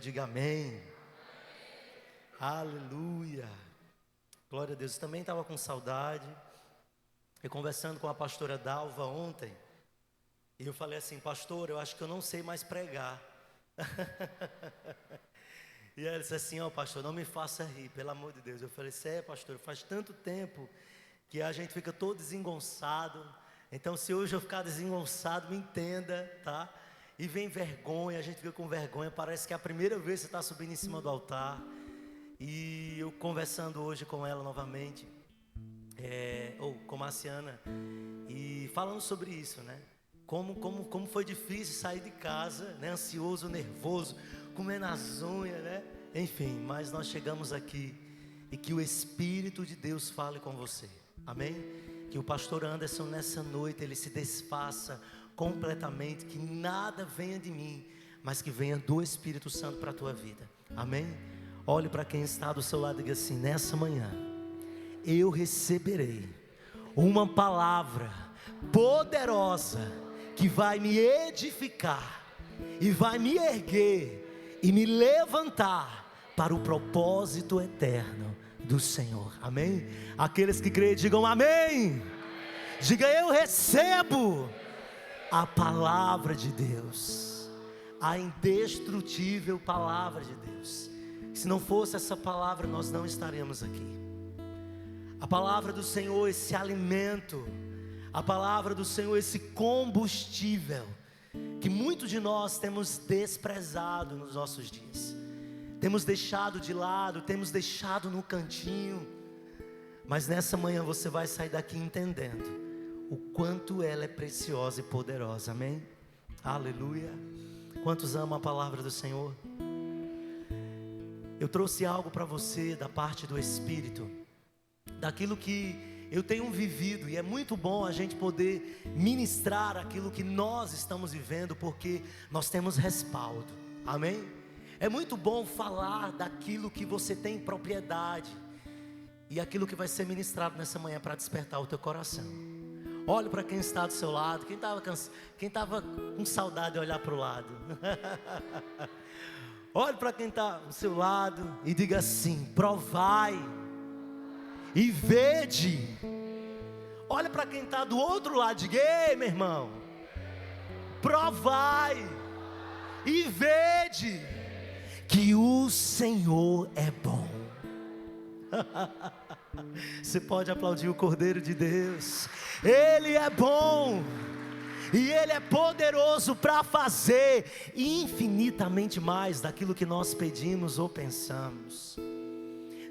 diga amém. Aleluia. Glória a Deus. Eu também estava com saudade. Eu conversando com a pastora Dalva ontem. E eu falei assim: pastor, eu acho que eu não sei mais pregar. E ela disse assim: ó, pastor, não me faça rir, pelo amor de Deus. Eu falei: pastor, faz tanto tempo que a gente fica todo desengonçado. Então, se hoje eu ficar desengonçado, me entenda, tá? E vem vergonha, a gente fica com vergonha. Parece que é a primeira vez que você está subindo em cima do altar. E eu conversando hoje com ela novamente, ou com a Marciana, e falando sobre isso, né? Como foi difícil sair de casa, né? Ansioso, nervoso, comendo as unhas, né? Enfim, mas nós chegamos aqui e que o Espírito de Deus fale com você, amém? Que o pastor Anderson nessa noite ele se desfaça completamente, que nada venha de mim, mas que venha do Espírito Santo para a tua vida, amém? Olhe para quem está do seu lado e diga assim: nessa manhã eu receberei uma palavra poderosa que vai me edificar e vai me erguer e me levantar para o propósito eterno do Senhor, amém? Aqueles que creem digam amém. Diga: eu recebo a palavra de Deus, a indestrutível palavra de Deus. Se não fosse essa palavra, nós não estaríamos aqui. A palavra do Senhor, esse alimento, a palavra do Senhor, esse combustível que muitos de nós temos desprezado nos nossos dias, temos deixado de lado, temos deixado no cantinho. Mas nessa manhã você vai sair daqui entendendo o quanto ela é preciosa e poderosa, amém? Aleluia. Quantos amam a palavra do Senhor? Eu trouxe algo para você da parte do Espírito, daquilo que eu tenho vivido, e é muito bom a gente poder ministrar aquilo que nós estamos vivendo, porque nós temos respaldo, amém? É muito bom falar daquilo que você tem propriedade, e aquilo que vai ser ministrado nessa manhã para despertar o teu coração. Olhe para quem está do seu lado, quem estava com saudade de olhar para o lado. Olhe para quem está do seu lado e diga assim: provai e vede. Olha para quem está do outro lado e diga: ei, meu irmão, provai e vede que o Senhor é bom. Você pode aplaudir o Cordeiro de Deus. Ele é bom e Ele é poderoso para fazer infinitamente mais daquilo que nós pedimos ou pensamos.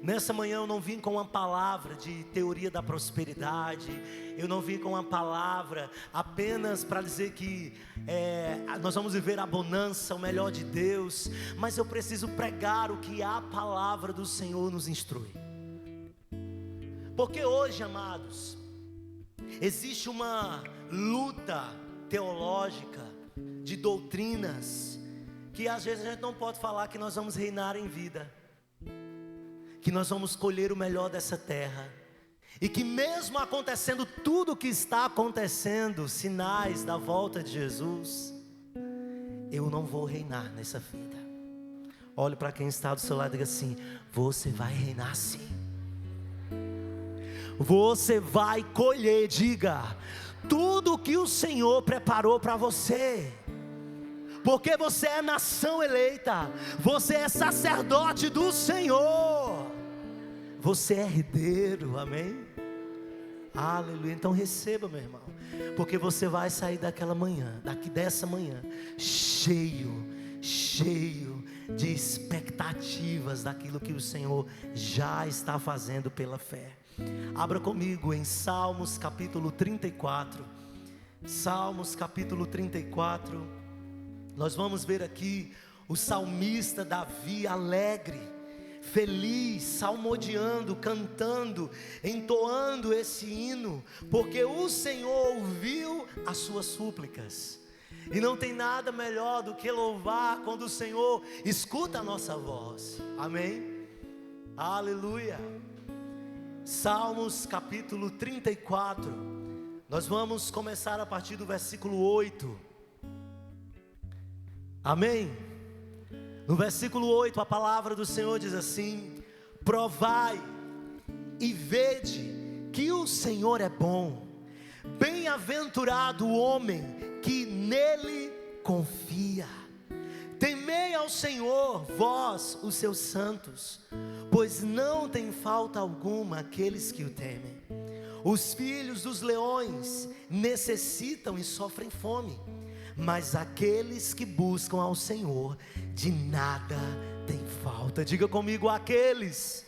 Nessa manhã eu não vim com uma palavra de teoria da prosperidade. Eu não vim com uma palavra apenas para dizer que nós vamos viver a bonança, o melhor de Deus. Mas eu preciso pregar o que a palavra do Senhor nos instrui. Porque hoje, amados, existe uma luta teológica, de doutrinas, que às vezes a gente não pode falar que nós vamos reinar em vida, que nós vamos colher o melhor dessa terra, e que mesmo acontecendo tudo o que está acontecendo, sinais da volta de Jesus, eu não vou reinar nessa vida. Olhe para quem está do seu lado e diga assim: você vai reinar sim. Você vai colher, diga, tudo que o Senhor preparou para você. Porque você é nação eleita, você é sacerdote do Senhor, você é herdeiro, amém? Aleluia. Então receba, meu irmão, porque você vai sair daquela manhã, dessa manhã, cheio de expectativas daquilo que o Senhor já está fazendo pela fé. Abra comigo em Salmos capítulo 34. Salmos capítulo 34. Nós vamos ver aqui o salmista Davi alegre, feliz, salmodiando, cantando, entoando esse hino, porque o Senhor ouviu as suas súplicas. E não tem nada melhor do que louvar quando o Senhor escuta a nossa voz, amém? Aleluia. Salmos capítulo 34, nós vamos começar a partir do versículo 8, amém? No versículo 8, a palavra do Senhor diz assim: provai e vede que o Senhor é bom. Bem-aventurado o homem que nele confia. Temei ao Senhor, vós, os seus santos, pois não tem falta alguma aqueles que o temem. Os filhos dos leões necessitam e sofrem fome, mas aqueles que buscam ao Senhor, de nada tem falta. Diga comigo: aqueles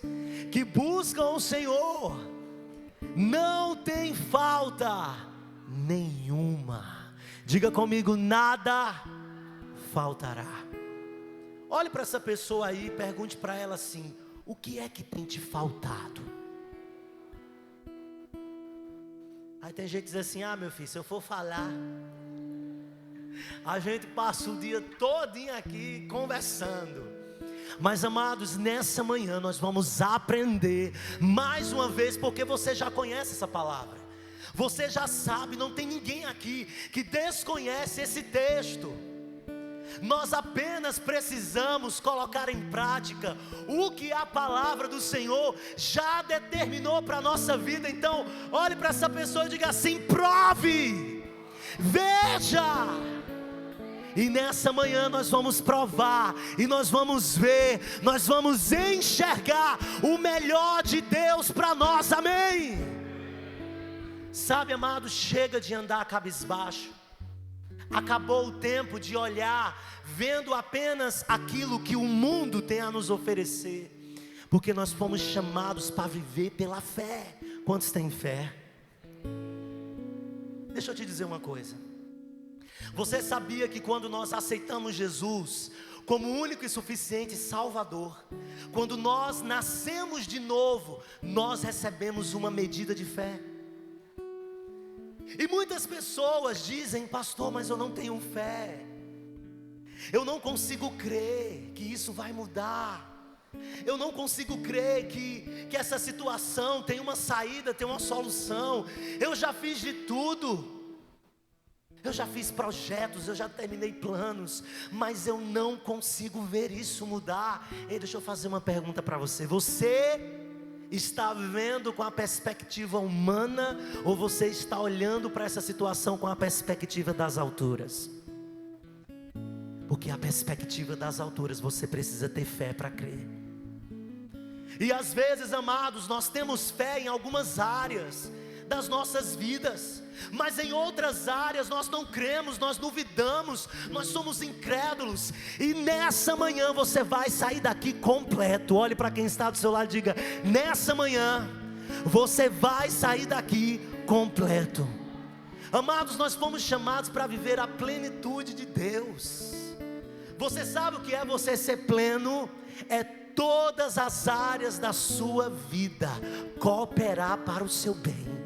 que buscam ao Senhor, não tem falta nenhuma. Diga comigo: nada faltará. Olhe para essa pessoa aí e pergunte para ela assim: o que é que tem te faltado? Aí tem gente que diz assim: ah, meu filho, se eu for falar, a gente passa o dia todinho aqui conversando. Mas amados, nessa manhã nós vamos aprender mais uma vez, porque você já conhece essa palavra, você já sabe, não tem ninguém aqui que desconhece esse texto. Nós apenas precisamos colocar em prática o que a palavra do Senhor já determinou para a nossa vida. Então, olhe para essa pessoa e diga assim: prove, veja. E nessa manhã nós vamos provar, e nós vamos ver, nós vamos enxergar o melhor de Deus para nós, amém? Sabe, amado, chega de andar cabisbaixo. Acabou o tempo de olhar vendo apenas aquilo que o mundo tem a nos oferecer, porque nós fomos chamados para viver pela fé. Quantos têm fé? Deixa eu te dizer uma coisa. Você sabia que quando nós aceitamos Jesus como único e suficiente Salvador, quando nós nascemos de novo, nós recebemos uma medida de fé? E muitas pessoas dizem: pastor, mas eu não tenho fé, eu não consigo crer que isso vai mudar, eu não consigo crer que essa situação tem uma saída, tem uma solução. Eu já fiz de tudo, eu já fiz projetos, eu já terminei planos, mas eu não consigo ver isso mudar. Ei, deixa eu fazer uma pergunta para você: você está vivendo com a perspectiva humana, ou você está olhando para essa situação com a perspectiva das alturas? Porque a perspectiva das alturas, você precisa ter fé para crer. E às vezes, amados, nós temos fé em algumas áreas das nossas vidas, mas em outras áreas nós não cremos, nós duvidamos, nós somos incrédulos. E nessa manhã você vai sair daqui completo. Olhe para quem está do seu lado e diga: nessa manhã você vai sair daqui completo. Amados, nós fomos chamados para viver a plenitude de Deus. Você sabe o que é você ser pleno? É todas as áreas da sua vida cooperar para o seu bem.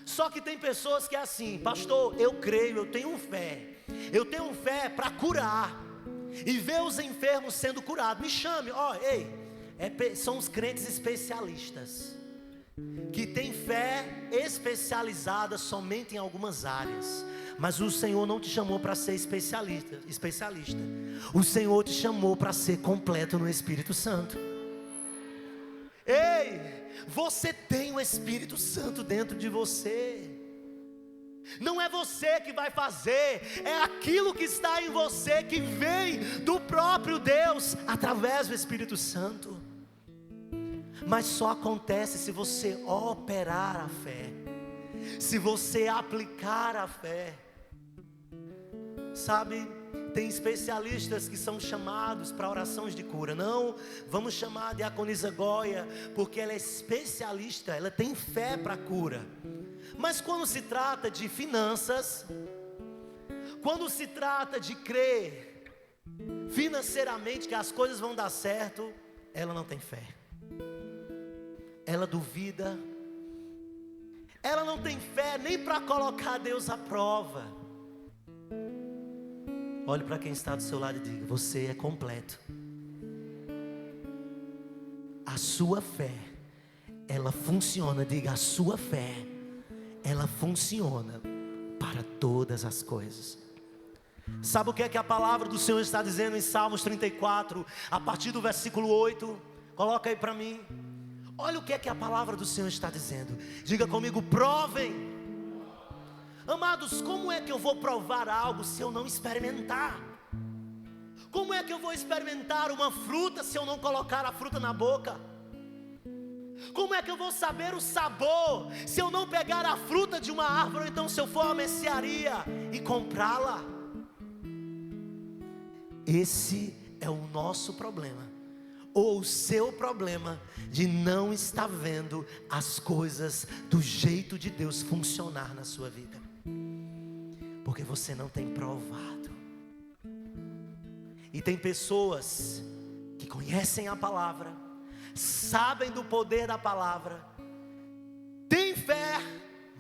Só que tem pessoas que é assim: pastor, eu creio, eu tenho fé para curar e ver os enfermos sendo curados. Me chame, são os crentes especialistas, que têm fé especializada somente em algumas áreas. Mas o Senhor não te chamou para ser especialista. O Senhor te chamou para ser completo no Espírito Santo. Ei, você tem o Espírito Santo dentro de você. Não é você que vai fazer, é aquilo que está em você, que vem do próprio Deus através do Espírito Santo. Mas só acontece se você operar a fé, se você aplicar a fé. Sabe, tem especialistas que são chamados para orações de cura. Não, vamos chamar a diaconisa Goia, porque ela é especialista, ela tem fé para cura. Mas quando se trata de finanças, quando se trata de crer financeiramente que as coisas vão dar certo, ela não tem fé. Ela duvida. Ela não tem fé nem para colocar Deus à prova. Olhe para quem está do seu lado e diga: você é completo. A sua fé, ela funciona. Diga: a sua fé, ela funciona para todas as coisas. Sabe o que é que a palavra do Senhor está dizendo em Salmos 34, a partir do versículo 8? Coloca aí para mim. Olha o que é que a palavra do Senhor está dizendo. Diga comigo: provem. Amados, como é que eu vou provar algo se eu não experimentar? Como é que eu vou experimentar uma fruta se eu não colocar a fruta na boca? Como é que eu vou saber o sabor se eu não pegar a fruta de uma árvore, ou então se eu for à mercearia e comprá-la? Esse é o nosso problema, ou o seu problema, de não estar vendo as coisas do jeito de Deus funcionar na sua vida, porque você não tem provado. E tem pessoas que conhecem a palavra, sabem do poder da palavra, têm fé,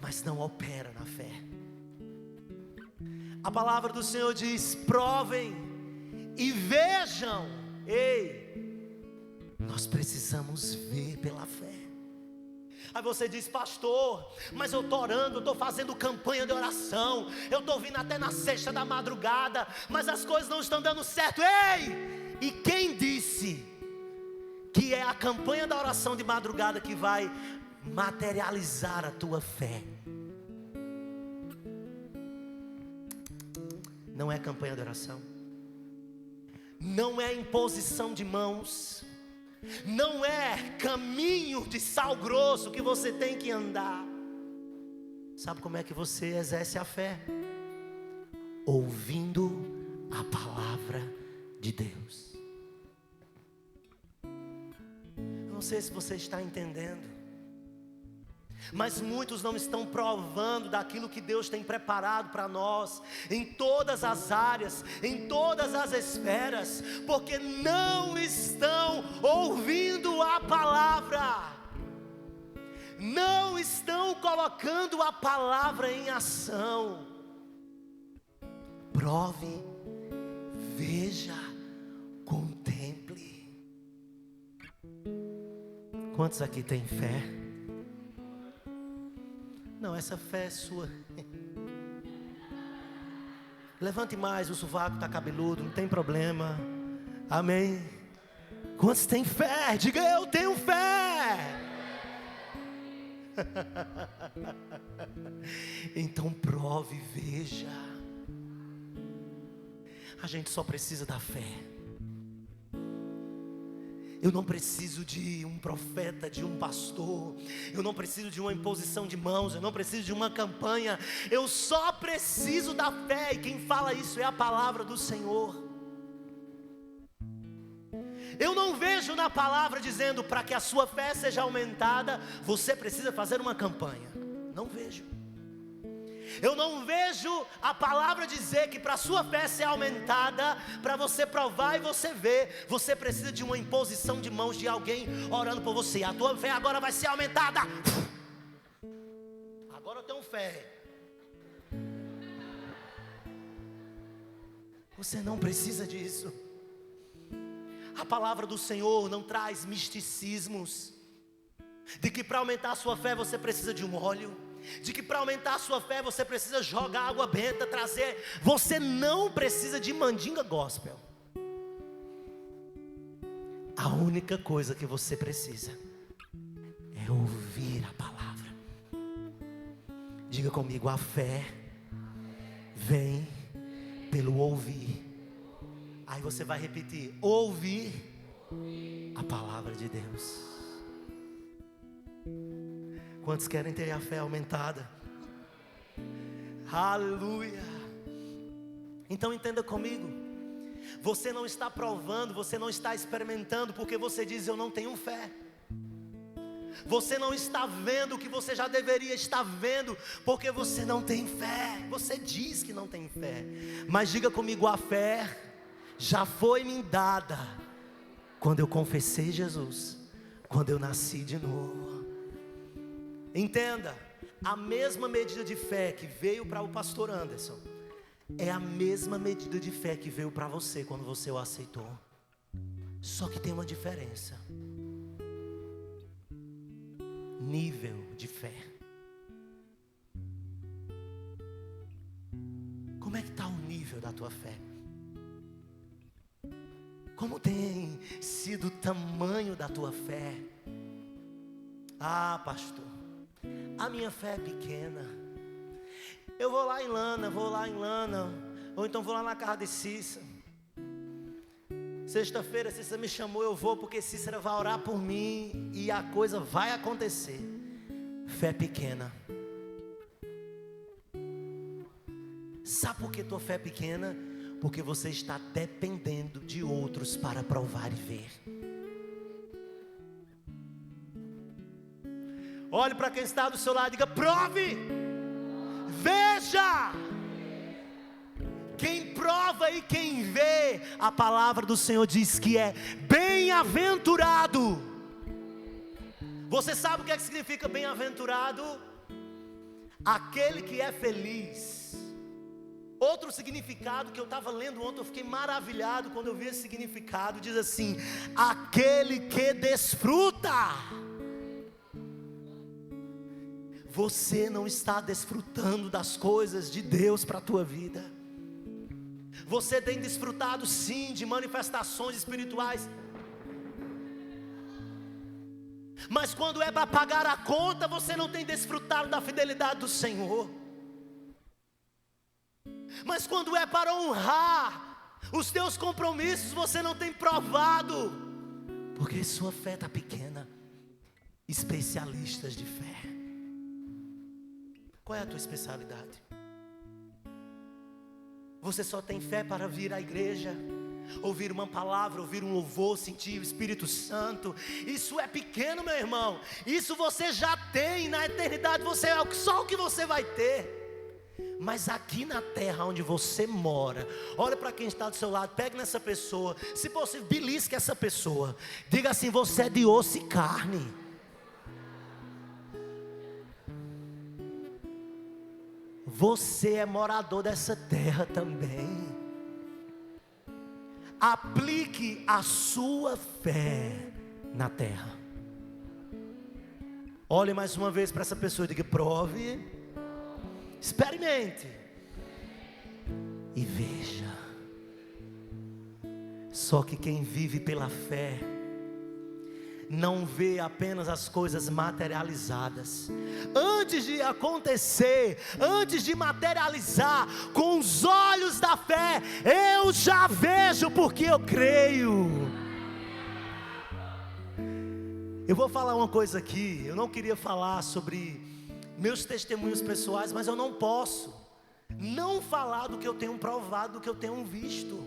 mas não operam na fé. A palavra do Senhor diz: provem e vejam. Ei, nós precisamos ver pela fé. Aí você diz: pastor, mas eu estou orando, eu estou fazendo campanha de oração, eu estou vindo até na sexta da madrugada, mas as coisas não estão dando certo. Ei, e quem disse que é a campanha da oração de madrugada que vai materializar a tua fé? Não é campanha de oração, não é imposição de mãos, não é caminho de sal grosso que você tem que andar. Sabe como é que você exerce a fé? Ouvindo a palavra de Deus. Eu não sei se você está entendendo, mas muitos não estão provando daquilo que Deus tem preparado para nós, em todas as áreas, em todas as esferas, porque não estão ouvindo a palavra, não estão colocando a palavra em ação. Prove, veja, contemple. Quantos aqui têm fé? Não, essa fé é sua. Levante mais, o sovaco está cabeludo, não tem problema. Amém. Quantos têm fé? Diga: eu tenho fé. Então prove, veja. A gente só precisa da fé. Eu não preciso de um profeta, de um pastor, eu não preciso de uma imposição de mãos, eu não preciso de uma campanha, eu só preciso da fé, e quem fala isso é a palavra do Senhor. Eu não vejo na palavra dizendo: para que a sua fé seja aumentada, você precisa fazer uma campanha. Não vejo. Eu não vejo a palavra dizer que para a sua fé ser aumentada, para você provar e você ver, você precisa de uma imposição de mãos de alguém orando por você. A tua fé agora vai ser aumentada. Agora eu tenho fé. Você não precisa disso. A palavra do Senhor não traz misticismos, de que para aumentar a sua fé você precisa de um óleo, de que para aumentar a sua fé você precisa jogar água benta, trazer. Você não precisa de mandinga gospel. A única coisa que você precisa é ouvir a palavra. Diga comigo: a fé vem pelo ouvir. Aí você vai repetir: ouvir a palavra de Deus. Quantos querem ter a fé aumentada? Aleluia. Então entenda comigo, você não está provando, você não está experimentando porque você diz: eu não tenho fé. Você não está vendo o que você já deveria estar vendo porque você não tem fé. Você diz que não tem fé, mas diga comigo: a fé já foi me dada quando eu confessei Jesus, quando eu nasci de novo. Entenda, a mesma medida de fé que veio para o pastor Anderson é a mesma medida de fé que veio para você quando você o aceitou. Só que tem uma diferença: nível de fé. Como é que está o nível nível da tua fé? Como tem sido o tamanho da tua fé? Ah, pastor, a minha fé é pequena. Eu vou lá em Lana, ou então vou lá na casa de Cícera. Sexta-feira Cícera me chamou, eu vou porque Cícera vai orar por mim e a coisa vai acontecer. Fé pequena. Sabe por que tua fé é pequena? Porque você está dependendo de outros para provar e ver. Olhe para quem está do seu lado e diga: prove, veja. Quem prova e quem vê, a palavra do Senhor diz que é bem-aventurado. Você sabe o que significa bem-aventurado? Aquele que é feliz. Outro significado que eu estava lendo ontem, eu fiquei maravilhado quando eu vi esse significado. Diz assim: aquele que desfruta. Você não está desfrutando das coisas de Deus para a tua vida. Você tem desfrutado sim de manifestações espirituais, mas quando é para pagar a conta, você não tem desfrutado da fidelidade do Senhor. Mas quando é para honrar os teus compromissos, você não tem provado, porque sua fé está pequena. Especialistas de fé. Qual é a tua especialidade? Você só tem fé para vir à igreja, ouvir uma palavra, ouvir um louvor, sentir o Espírito Santo? Isso é pequeno, meu irmão. Isso você já tem. Na eternidade você é só o que você vai ter. Mas aqui na terra onde você mora, olha para quem está do seu lado, pegue nessa pessoa, se possível, belisque essa pessoa. Diga assim: você é de osso e carne. Você é morador dessa terra também. Aplique a sua fé na terra. Olhe mais uma vez para essa pessoa e diga: prove, experimente e veja. Só que quem vive pela fé não vê apenas as coisas materializadas. Antes de acontecer, antes de materializar, com os olhos da fé, eu já vejo, porque eu creio. Eu vou falar uma coisa aqui. Eu não queria falar sobre meus testemunhos pessoais, mas eu não posso não falar do que eu tenho provado, do que eu tenho visto.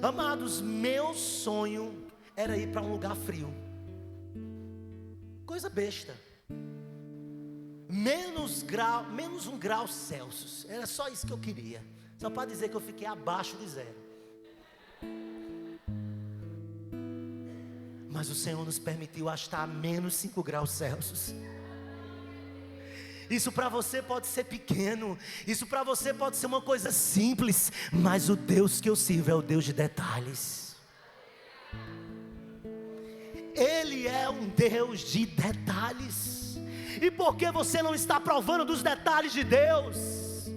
Amados, meu sonho era ir para um lugar frio. Coisa besta. Menos um grau Celsius. Era só isso que eu queria. Só para dizer que eu fiquei abaixo de zero. Mas o Senhor nos permitiu estar a menos 5 graus Celsius. Isso para você pode ser pequeno, isso para você pode ser uma coisa simples, mas o Deus que eu sirvo é o Deus de detalhes. Ele é um Deus de detalhes. E por que você não está provando dos detalhes de Deus?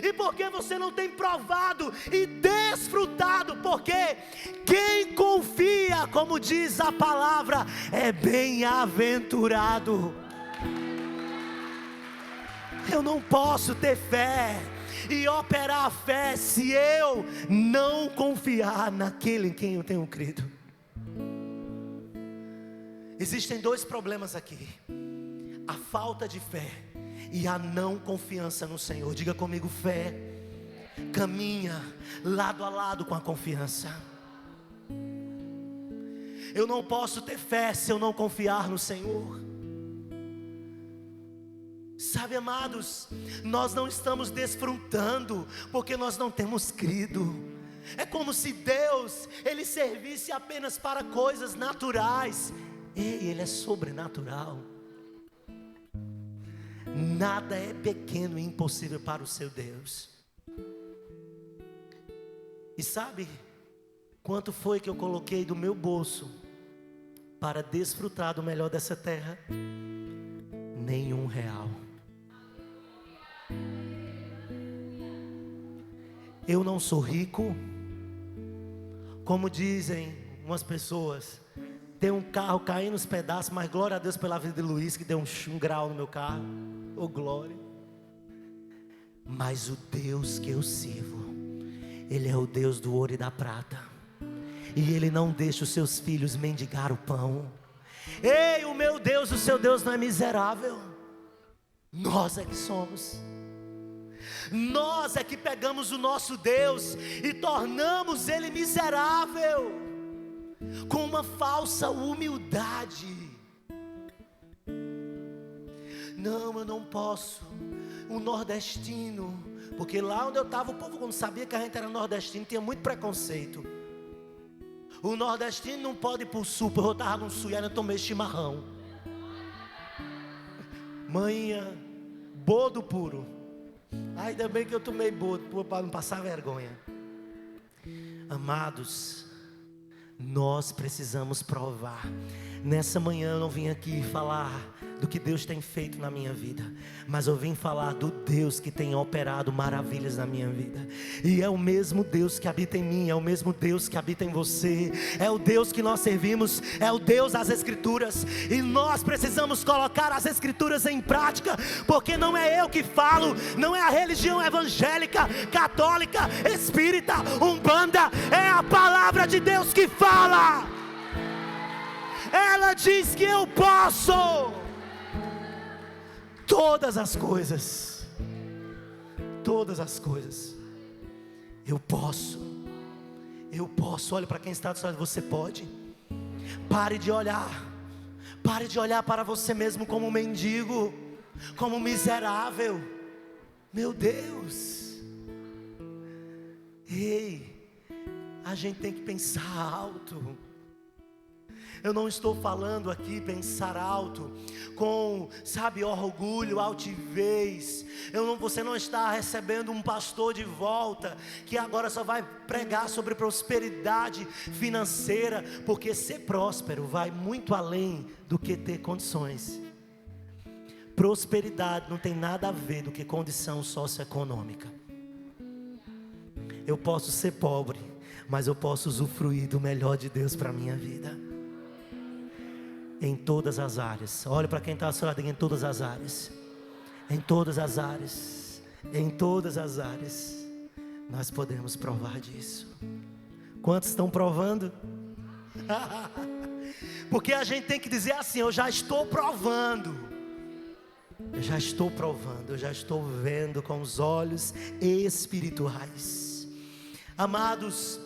E por que você não tem provado e desfrutado? Porque quem confia, como diz a palavra, é bem-aventurado. Eu não posso ter fé e operar a fé se eu não confiar naquele em quem eu tenho crido. Existem 2 problemas aqui: a falta de fé e a não confiança no Senhor. Diga comigo: fé caminha lado a lado com a confiança. Eu não posso ter fé se eu não confiar no Senhor. Sabe, amados, nós não estamos desfrutando porque nós não temos crido. É como se Deus, Ele servisse apenas para coisas naturais. Ei, Ele é sobrenatural. Nada é pequeno e impossível para o seu Deus. E sabe quanto foi que eu coloquei do meu bolso para desfrutar do melhor dessa terra? Nenhum real. eu não sou rico. Como dizem umas pessoas, tem um carro caindo nos pedaços, mas glória a Deus pela vida de Luiz, que deu um grau no meu carro. Oh glória. Mas o Deus que eu sirvo, Ele é o Deus do ouro e da prata, e Ele não deixa os seus filhos mendigar o pão. Ei, o meu Deus, o seu Deus não é miserável. Nós é que somos. Nós é que pegamos o nosso Deus e tornamos Ele miserável, com uma falsa humildade. Não, eu não posso. O nordestino, porque lá onde eu estava, o povo quando sabia que a gente era nordestino tinha muito preconceito. O nordestino não pode ir para o sul, porque eu estava no sul e ainda tomei chimarrão. Manhã, bodo puro. Ainda bem que eu tomei bodo, para não passar vergonha. Amados, nós precisamos provar. Nessa manhã eu não vim aqui falar do que Deus tem feito na minha vida, mas eu vim falar do Deus que tem operado maravilhas na minha vida. E é o mesmo Deus que habita em mim, é o mesmo Deus que habita em você, é o Deus que nós servimos, é o Deus das Escrituras. E nós precisamos colocar as Escrituras em prática, porque não é eu que falo, não é a religião evangélica, católica, espírita, umbanda, é a palavra de Deus que fala. Ela diz que eu posso todas as coisas, eu posso. Olhe para quem está do seu lado, você pode. Pare de olhar para você mesmo como um mendigo, como um miserável. Meu Deus, ei, a gente tem que pensar alto. Eu não estou falando aqui pensar alto com, orgulho, altivez. Você não está recebendo um pastor de volta que agora só vai pregar sobre prosperidade financeira, porque ser próspero vai muito além do que ter condições. Prosperidade não tem nada a ver do que condição socioeconômica. Eu posso ser pobre, mas eu posso usufruir do melhor de Deus para a minha vida. Em todas as áreas. Olha para quem está ao seu lado, em todas as áreas. Em todas as áreas. Em todas as áreas. Nós podemos provar disso. Quantos estão provando? Porque a gente tem que dizer assim: eu já estou provando. Eu já estou provando. Eu já estou vendo com os olhos espirituais. Amados,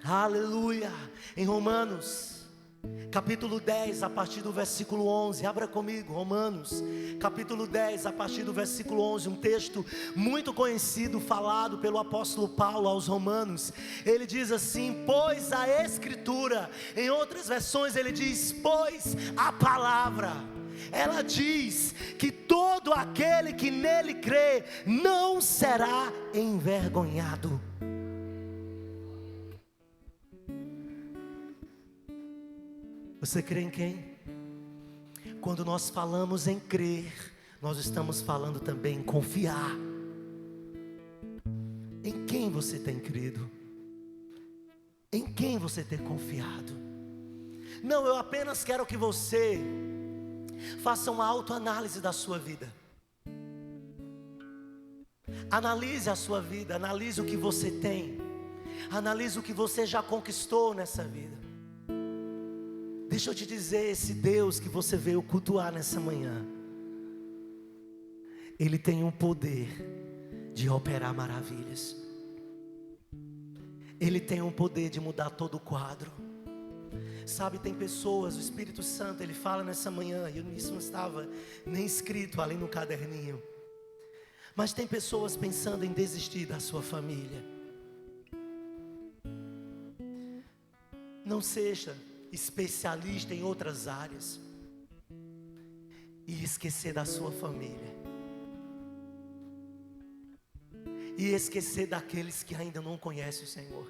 aleluia. Em Romanos capítulo 10, a partir do versículo 11, abra comigo, Romanos, capítulo 10, a partir do versículo 11, um texto muito conhecido, falado pelo apóstolo Paulo aos Romanos. Ele diz assim: pois a Escritura, em outras versões ele diz, pois a palavra, ela diz que todo aquele que nele crê, não será envergonhado. Você crê em quem? Quando nós falamos em crer, nós estamos falando também em confiar. Em quem você tem crido? Em quem você tem confiado? Não, eu apenas quero que você faça uma autoanálise da sua vida. Analise a sua vida, analise o que você tem, analise o que você já conquistou nessa vida. Deixa eu te dizer, esse Deus que você veio cultuar nessa manhã, Ele tem um poder de operar maravilhas. Ele tem um poder de mudar todo o quadro. Tem pessoas, o Espírito Santo, Ele fala nessa manhã, e isso não estava nem escrito ali no caderninho, mas tem pessoas pensando em desistir da sua família. Não seja especialista em outras áreas e esquecer da sua família, e esquecer daqueles que ainda não conhecem o Senhor,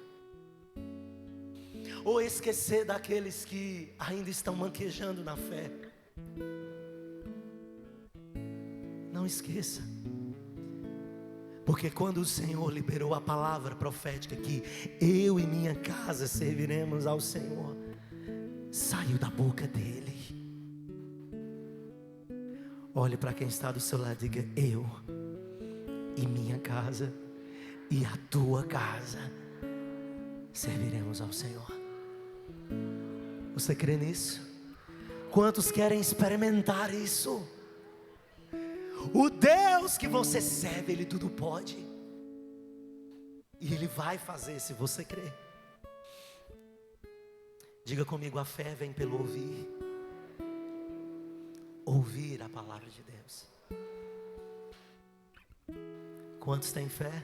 ou esquecer daqueles que ainda estão manquejando na fé. Não esqueça. Porque quando o Senhor liberou a palavra profética que eu e minha casa serviremos ao Senhor, saiu da boca dele. Olhe para quem está do seu lado e diga: eu e minha casa e a tua casa serviremos ao Senhor. Você crê nisso? Quantos querem experimentar isso? O Deus que você serve, Ele tudo pode. E Ele vai fazer se você crer. Diga comigo: a fé vem pelo ouvir. Ouvir a palavra de Deus. Quantos têm fé?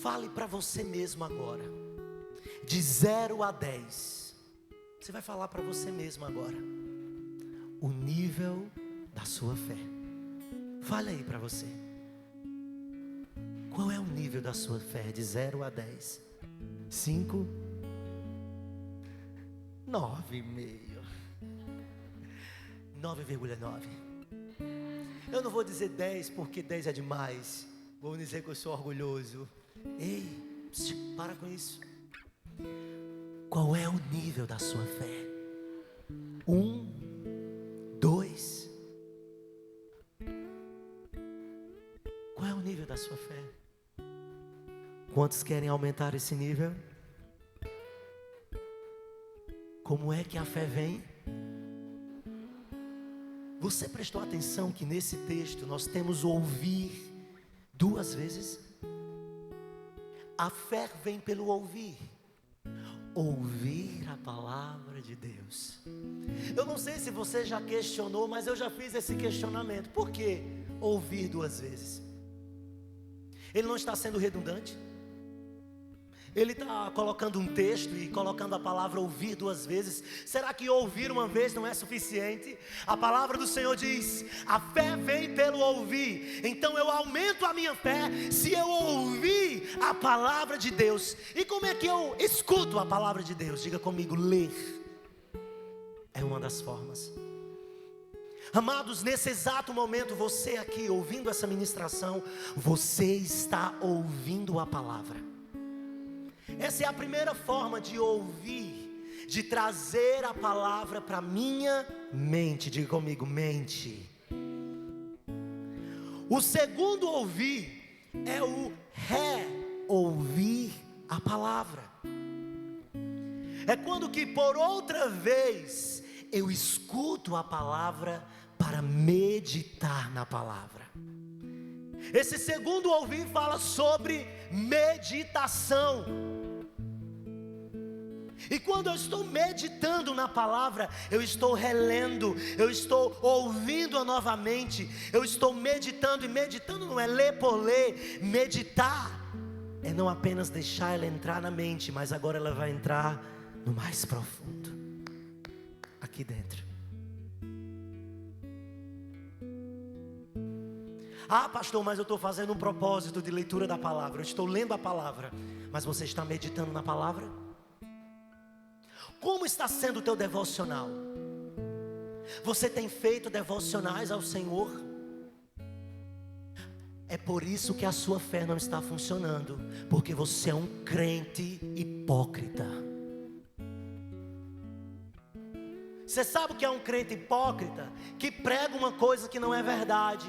Fale para você mesmo agora, de 0 a 10. Você vai falar para você mesmo agora o nível da sua fé. Fale aí para você. Qual é o nível da sua fé de 0 a 10? 5? 9,5. 9,9. Eu não vou dizer 10 porque 10 é demais. Vou dizer que eu sou orgulhoso. Ei, para com isso. Qual é o nível da sua fé? 1, 2. Qual é o nível da sua fé? Quantos querem aumentar esse nível? Como é que a fé vem? Você prestou atenção que nesse texto nós temos ouvir 2 vezes? A fé vem pelo ouvir. Ouvir a palavra de Deus. Eu não sei se você já questionou, mas eu já fiz esse questionamento. Por que ouvir 2 vezes? Ele não está sendo redundante? Ele está colocando um texto e colocando a palavra ouvir 2 vezes. Será que ouvir uma vez não é suficiente? A palavra do Senhor diz: a fé vem pelo ouvir. Então eu aumento a minha fé se eu ouvir a palavra de Deus. E como é que eu escuto a palavra de Deus? Diga comigo: ler é uma das formas. Amados, nesse exato momento, você aqui ouvindo essa ministração, você está ouvindo a palavra. Essa é a primeira forma de ouvir, de trazer a palavra para minha mente. Diga comigo: mente. O segundo ouvir é o re-ouvir a palavra. É quando que por outra vez eu escuto a palavra para meditar na palavra. Esse segundo ouvir fala sobre meditação. E quando eu estou meditando na palavra, eu estou relendo, eu estou ouvindo-a novamente, eu estou meditando. E meditando não é ler por ler. Meditar é não apenas deixar ela entrar na mente, mas agora ela vai entrar no mais profundo, aqui dentro. Ah, pastor, mas eu estou fazendo um propósito de leitura da palavra. Eu estou lendo a palavra, mas você está meditando na palavra? Como está sendo o teu devocional? Você tem feito devocionais ao Senhor? É por isso que a sua fé não está funcionando, porque você é um crente hipócrita. Você sabe o que é um crente hipócrita? Que prega uma coisa que não é verdade.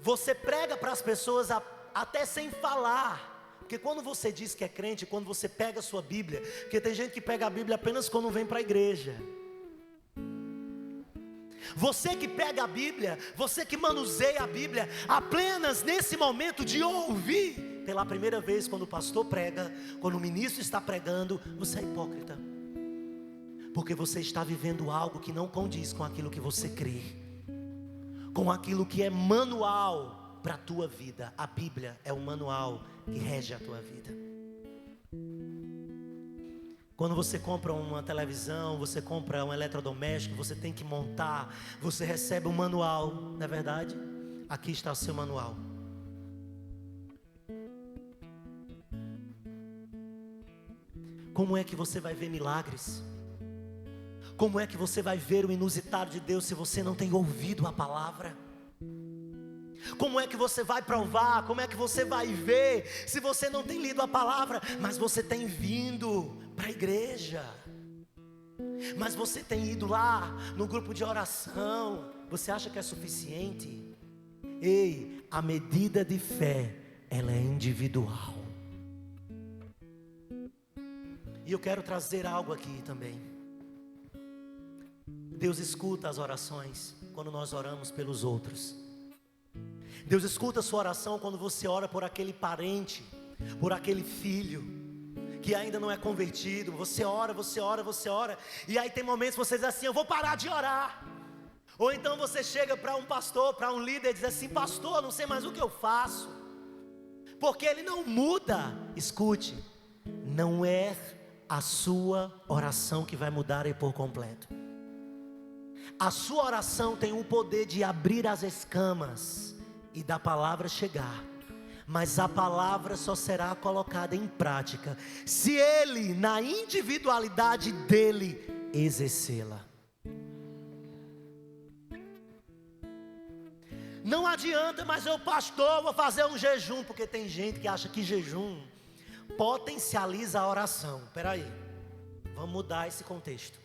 Você prega para as pessoas até sem falar. Porque quando você diz que é crente, quando você pega a sua Bíblia, porque tem gente que pega a Bíblia apenas quando vem para a igreja. Você que pega a Bíblia, você que manuseia a Bíblia, apenas nesse momento de ouvir, pela primeira vez quando o pastor prega, quando o ministro está pregando, você é hipócrita. Porque você está vivendo algo que não condiz com aquilo que você crê, com aquilo que é manual para a tua vida. A Bíblia é o manual que rege a tua vida. Quando você compra uma televisão, você compra um eletrodoméstico, você tem que montar, você recebe um manual, não é verdade? Aqui está o seu manual. Como é que você vai ver milagres? Como é que você vai ver o inusitado de Deus se você não tem ouvido a palavra? Como é que você vai provar? Como é que você vai ver se você não tem lido a palavra, mas você tem vindo para a igreja? Mas você tem ido lá no grupo de oração? Você acha que é suficiente? Ei, a medida de fé, ela é individual. E eu quero trazer algo aqui também. Deus escuta as orações quando nós oramos pelos outros. Deus escuta a sua oração quando você ora por aquele parente, por aquele filho que ainda não é convertido. Você ora, você ora, você ora. E aí tem momentos que você diz assim: eu vou parar de orar. Ou então você chega para um pastor, para um líder e diz assim: pastor, não sei mais o que eu faço, porque ele não muda. Escute, não é a sua oração que vai mudar ele por completo. A sua oração tem o poder de abrir as escamas e da palavra chegar. Mas a palavra só será colocada em prática se ele, na individualidade dele, exercê-la. Não adianta, mas eu, pastor, vou fazer um jejum, porque tem gente que acha que jejum potencializa a oração. Espera aí, vamos mudar esse contexto.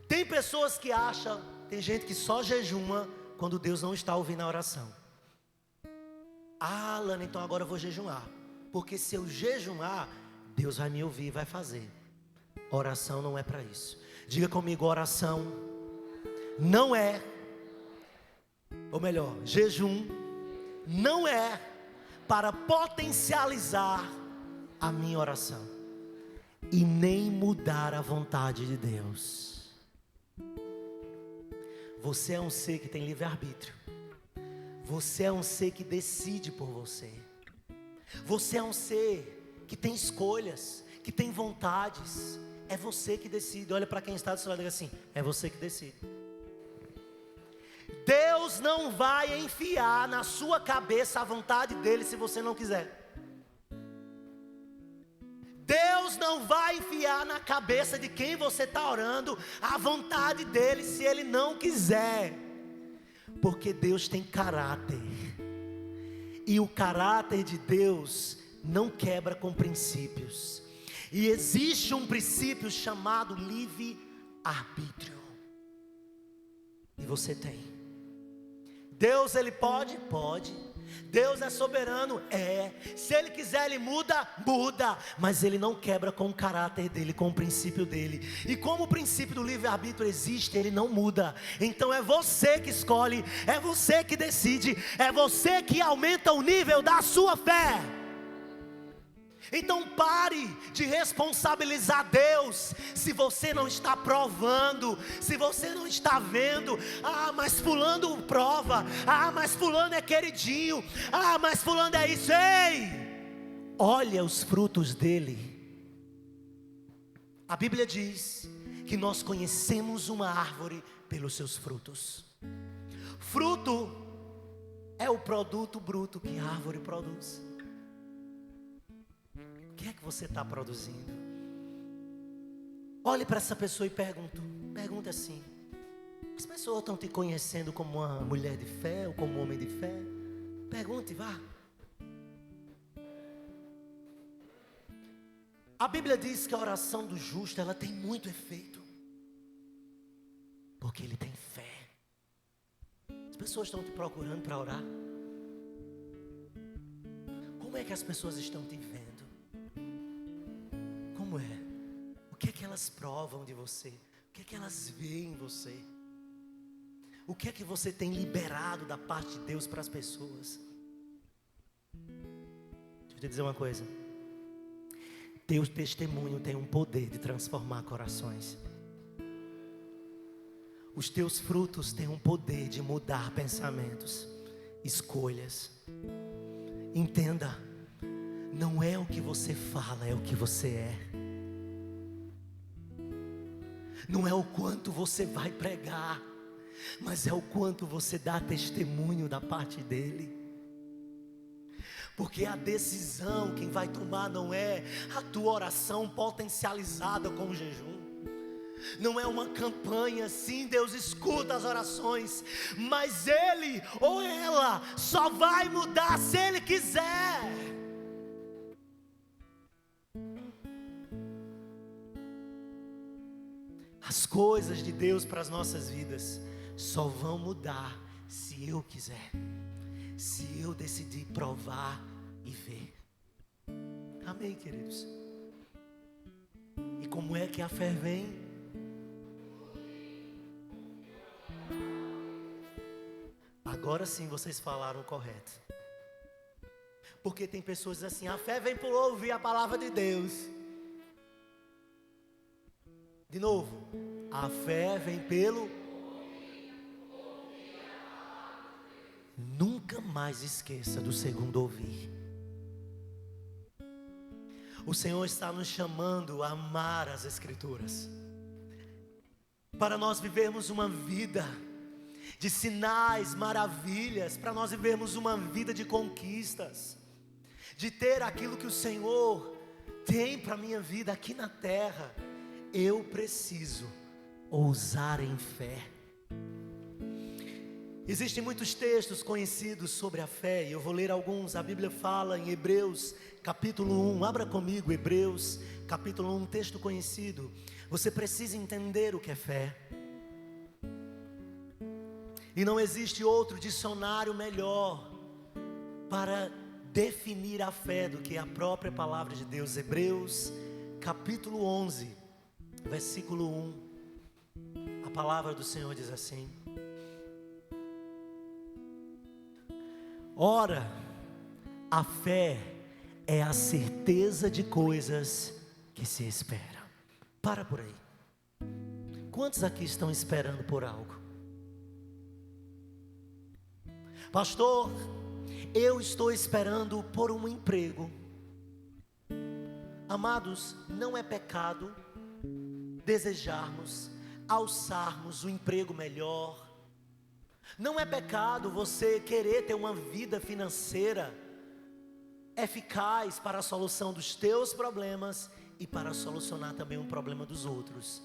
Tem pessoas que acham, tem gente que só jejuma quando Deus não está ouvindo a oração. Ah, Lana, então agora eu vou jejuar, porque se eu jejuar, Deus vai me ouvir e vai fazer. Oração não é para isso. Diga comigo, oração não é, ou melhor, jejum não é para potencializar a minha oração e nem mudar a vontade de Deus. Você é um ser que tem livre-arbítrio. Você é um ser que decide por você. Você é um ser que tem escolhas, que tem vontades. É você que decide. Olha para quem está do seu lado e diz assim: é você que decide. Deus não vai enfiar na sua cabeça a vontade dele se você não quiser. Deus não vai enfiar na cabeça de quem você está orando a vontade dele se ele não quiser. Porque Deus tem caráter. E o caráter de Deus não quebra com princípios. E existe um princípio chamado livre-arbítrio. E você tem. Deus, ele pode? Pode. Deus é soberano? É. Se ele quiser, ele muda? Muda. Mas ele não quebra com o caráter dele, com o princípio dele. E como o princípio do livre-arbítrio existe, ele não muda. Então é você que escolhe, é você que decide, é você que aumenta o nível da sua fé. Então pare de responsabilizar Deus se você não está provando, se você não está vendo. Ah, mas fulano prova. Ah, mas fulano é queridinho. Ah, mas fulano é isso. Ei, olha os frutos dele. A Bíblia diz que nós conhecemos uma árvore pelos seus frutos. Fruto é o produto bruto que a árvore produz. O que é que você está produzindo? Olhe para essa pessoa e pergunta assim: as pessoas estão te conhecendo como uma mulher de fé ou como um homem de fé? Pergunte, vá. A Bíblia diz que a oração do justo, ela tem muito efeito, porque ele tem fé. As pessoas estão te procurando para orar. Como é que as pessoas estão te vendo? Como é? O que é que elas provam de você? O que é que elas veem em você? O que é que você tem liberado da parte de Deus para as pessoas? Deixa eu te dizer uma coisa. Teu testemunho tem um poder de transformar corações. Os teus frutos têm um poder de mudar pensamentos, escolhas. Entenda, não é o que você fala, é o que você é. Não é o quanto você vai pregar, mas é o quanto você dá testemunho da parte dele. Porque a decisão quem vai tomar não é a tua oração potencializada com o jejum. não é uma campanha. Sim, Deus escuta as orações, mas Ele ou ela só vai mudar se Ele quiser. As coisas de Deus para as nossas vidas só vão mudar se eu quiser, se eu decidir provar e ver. Amém, queridos? E como é que a fé vem? Agora sim vocês falaram correto. Porque tem pessoas assim, a fé vem por ouvir a palavra de Deus. De novo, a fé vem pelo... Nunca mais esqueça do segundo ouvir. O Senhor está nos chamando a amar as Escrituras, para nós vivermos uma vida de sinais, maravilhas, para nós vivermos uma vida de conquistas, de ter aquilo que o Senhor tem para a minha vida aqui na terra. Eu preciso ousar em fé. Existem muitos textos conhecidos sobre a fé, e eu vou ler alguns. A Bíblia fala em Hebreus capítulo 1, abra comigo Hebreus capítulo 1, um texto conhecido. Você precisa entender o que é fé, e não existe outro dicionário melhor para definir a fé do que a própria palavra de Deus. Hebreus capítulo 11, versículo 1, a palavra do Senhor diz assim: ora, a fé é a certeza de coisas que se esperam. Para por aí. Quantos aqui estão esperando por algo? Pastor, eu estou esperando por um emprego. Amados, não é pecado desejarmos, alçarmos um emprego melhor. Não é pecado você querer ter uma vida financeira eficaz para a solução dos teus problemas e para solucionar também um problema dos outros.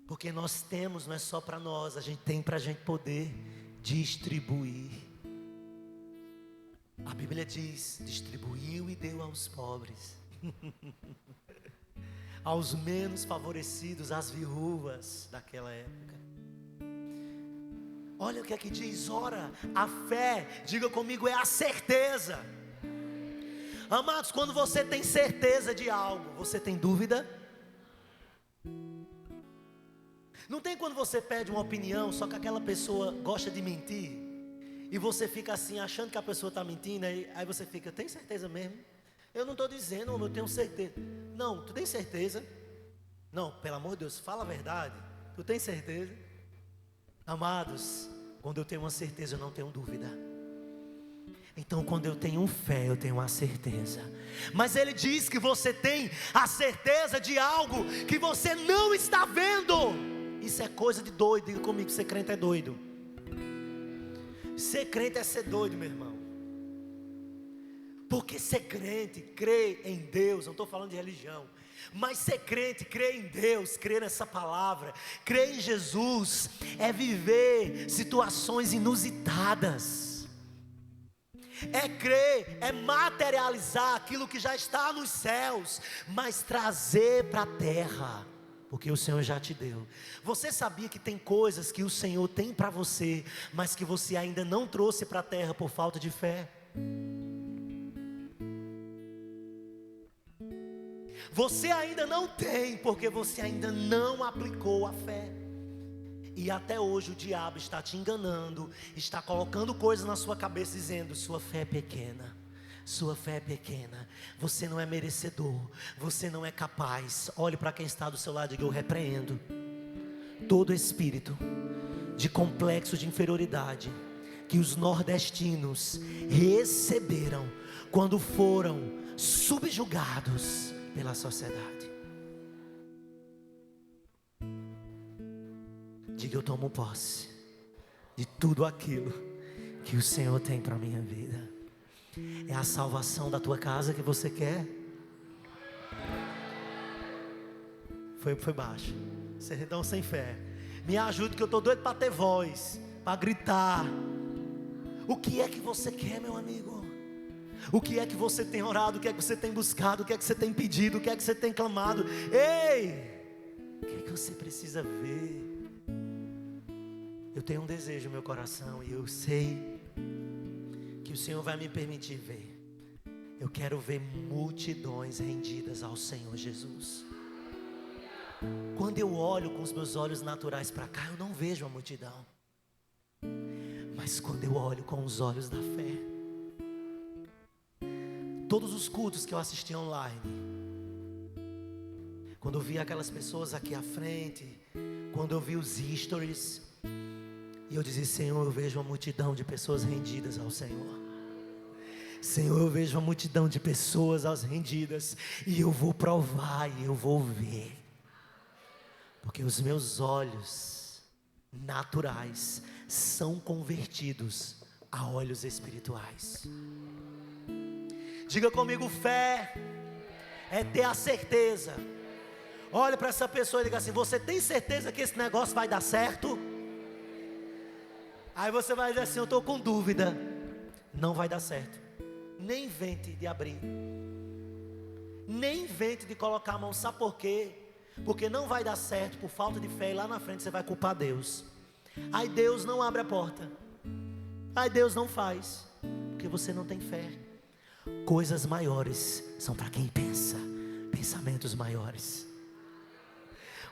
Porque nós temos, não é só para nós, a gente tem para a gente poder distribuir. A Bíblia diz: distribuiu e deu aos pobres, aos menos favorecidos, às viúvas daquela época. Olha o que é que diz. Ora, a fé, diga comigo, é a certeza. Amados, quando você tem certeza de algo, você tem dúvida? Não tem quando você pede uma opinião, só que aquela pessoa gosta de mentir, e você fica assim, achando que a pessoa está mentindo, aí você fica, tem certeza mesmo? Eu não estou dizendo, eu tenho certeza. Não, tu tem certeza? Não, pelo amor de Deus, fala a verdade. Tu tem certeza? Amados, quando eu tenho uma certeza, eu não tenho dúvida. Então, quando eu tenho fé, eu tenho a certeza. Mas ele diz que você tem a certeza de algo que você não está vendo. Isso é coisa de doido. Diga comigo, ser crente é doido. Ser crente é ser doido, meu irmão. Porque ser crente, crer em Deus, não estou falando de religião, mas ser crente, crer em Deus, crer nessa palavra, crer em Jesus, é viver situações inusitadas. É crer, é materializar aquilo que já está nos céus, mas trazer para a terra, porque o Senhor já te deu. Você sabia que tem coisas que o Senhor tem para você, mas que você ainda não trouxe para a terra por falta de fé? Você ainda não tem, porque você ainda não aplicou a fé. E até hoje o diabo está te enganando, está colocando coisas na sua cabeça, dizendo: sua fé é pequena, sua fé é pequena, você não é merecedor, você não é capaz. Olhe para quem está do seu lado e diga: eu repreendo todo espírito de complexo de inferioridade que os nordestinos receberam quando foram subjugados pela sociedade. Diga: eu tomo posse de tudo aquilo que o Senhor tem para a minha vida. É a salvação da tua casa que você quer? Foi baixo. Servidão sem fé. Me ajude, que eu estou doido para ter voz, para gritar. O que é que você quer, meu amigo? O que é que você tem orado? O que é que você tem buscado? O que é que você tem pedido? O que é que você tem clamado? Ei! O que é que você precisa ver? Eu tenho um desejo no meu coração e eu sei que o Senhor vai me permitir ver. Eu quero ver multidões rendidas ao Senhor Jesus. Quando eu olho com os meus olhos naturais para cá, eu não vejo a multidão. Mas quando eu olho com os olhos da fé, todos os cultos que eu assisti online, quando eu vi aquelas pessoas aqui à frente, quando eu vi os stories, e eu dizia: Senhor, eu vejo uma multidão de pessoas rendidas ao Senhor. Senhor, eu vejo uma multidão de pessoas rendidas, e eu vou provar e eu vou ver, porque os meus olhos naturais são convertidos a olhos espirituais. Diga comigo: fé é ter a certeza. Olha para essa pessoa e diga assim: você tem certeza que esse negócio vai dar certo? Aí você vai dizer assim: eu estou com dúvida. Não vai dar certo. Nem invente de abrir, nem invente de colocar a mão. Sabe por quê? Porque não vai dar certo por falta de fé, e lá na frente você vai culpar Deus. Aí Deus não abre a porta, aí Deus não faz, porque você não tem fé. Coisas maiores são para quem pensa, pensamentos maiores.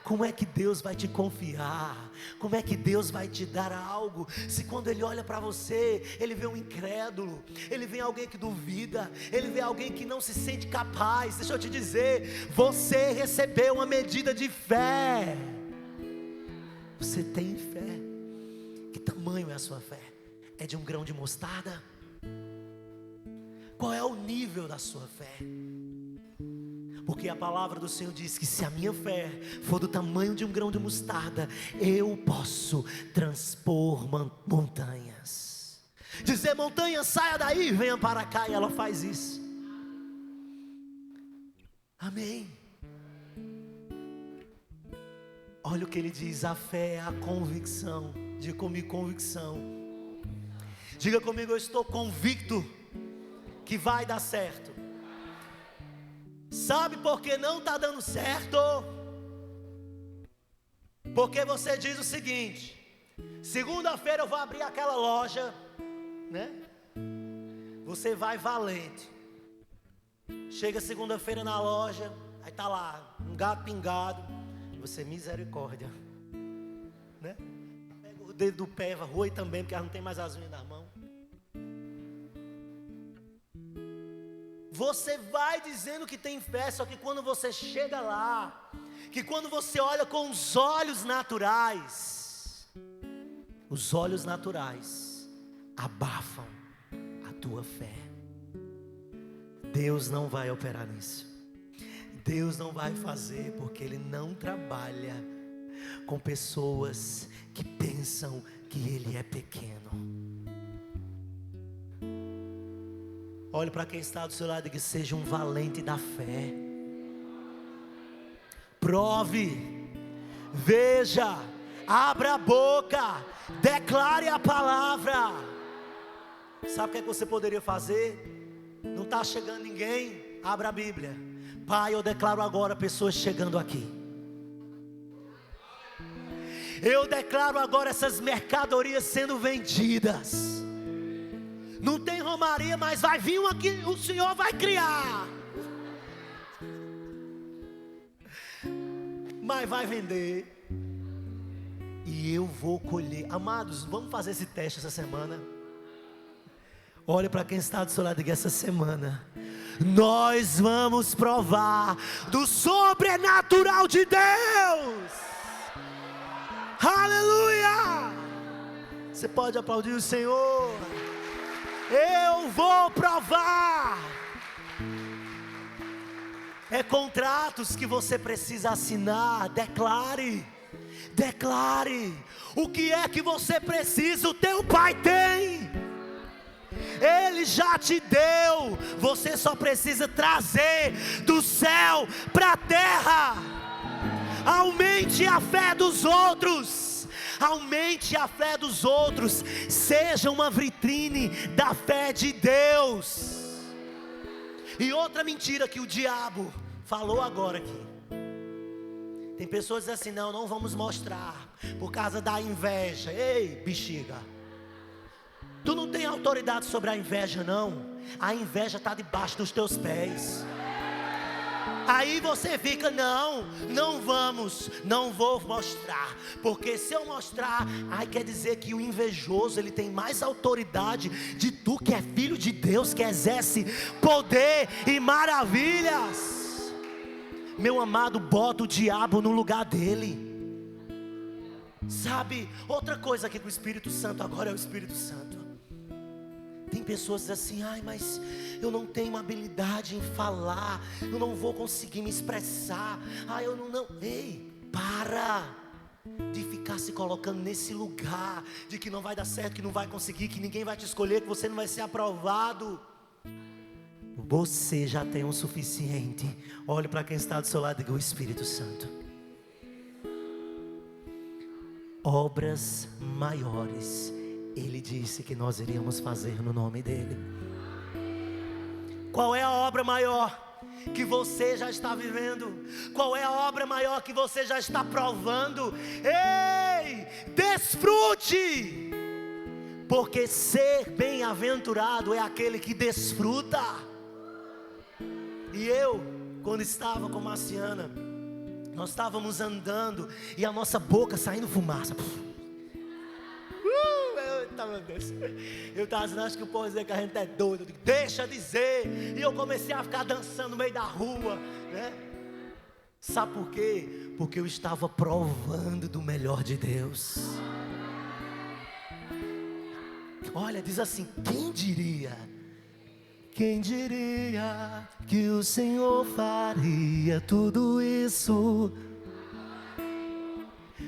Como é que Deus vai te confiar? Como é que Deus vai te dar algo, se quando Ele olha para você, Ele vê um incrédulo, Ele vê alguém que duvida, Ele vê alguém que não se sente capaz? Deixa eu te dizer, você recebeu uma medida de fé. Você tem fé. Que tamanho é a sua fé? É de um grão de mostarda? Qual é o nível da sua fé? Porque a palavra do Senhor diz que se a minha fé for do tamanho de um grão de mostarda, eu posso transpor montanhas. Dizer: montanha, saia daí, venha para cá, e ela faz isso. Amém. Olha o que ele diz: a fé é a convicção. Diga comigo: convicção. Diga comigo: eu estou convicto que vai dar certo. Sabe por que não está dando certo? Porque você diz o seguinte: segunda-feira eu vou abrir aquela loja, né? Você vai valente. Chega segunda-feira na loja, aí está lá um gato pingado. Você: misericórdia, né? Pega o dedo do pé, roe também, porque ela não tem mais as unhas na mão. Você vai dizendo que tem fé, só que quando você chega lá, que quando você olha com os olhos naturais abafam a tua fé. Deus não vai operar nisso. Deus não vai fazer, porque Ele não trabalha com pessoas que pensam que Ele é pequeno. Olhe para quem está do seu lado e diga: seja um valente da fé. Prove, veja, abra a boca, declare a palavra. Sabe o que é que você poderia fazer? Não está chegando ninguém? Abra a Bíblia. Pai, eu declaro agora pessoas chegando aqui. Eu declaro agora essas mercadorias sendo vendidas. Não tem romaria, mas vai vir um aqui, o Senhor vai criar. Mas vai vender. E eu vou colher. Amados, vamos fazer esse teste essa semana. Olha para quem está do seu lado e diga: essa semana nós vamos provar do sobrenatural de Deus. Aleluia! Você pode aplaudir o Senhor. Eu vou provar. É contratos que você precisa assinar. Declare. Declare. O que é que você precisa? O teu Pai tem. Ele já te deu. Você só precisa trazer do céu para a terra. Aumente a fé dos outros. Aumente a fé dos outros. Seja uma vitrine da fé de Deus. E outra mentira que o diabo falou agora aqui. Tem pessoas assim, não vamos mostrar, por causa da inveja. Ei, bexiga, tu não tem autoridade sobre a inveja não. A inveja está debaixo dos teus pés. Aí você fica, não vou mostrar, porque se eu mostrar, aí quer dizer que o invejoso, ele tem mais autoridade de tu que é filho de Deus, que exerce poder e maravilhas. Meu amado, bota o diabo no lugar dele. Sabe, outra coisa aqui com o Espírito Santo, agora é o Espírito Santo. Tem pessoas assim, mas eu não tenho habilidade em falar, eu não vou conseguir me expressar, eu não. Ei, para de ficar se colocando nesse lugar, de que não vai dar certo, que não vai conseguir, que ninguém vai te escolher, que você não vai ser aprovado. Você já tem o suficiente. Olhe para quem está do seu lado e diga: o Espírito Santo. Obras maiores Ele disse que nós iríamos fazer no nome dEle. Qual é a obra maior que você já está vivendo? Qual é a obra maior que você já está provando? Ei, desfrute! Porque ser bem-aventurado é aquele que desfruta. E eu, quando estava com Marciana, nós estávamos andando e a nossa boca saindo fumaça. Meu Deus. Eu estava dizendo, acho que o povo dizer que a gente é doido. Eu digo, deixa dizer. E eu comecei a ficar dançando no meio da rua, né? Sabe por quê? Porque eu estava provando do melhor de Deus. Olha, diz assim, quem diria que o Senhor faria tudo isso?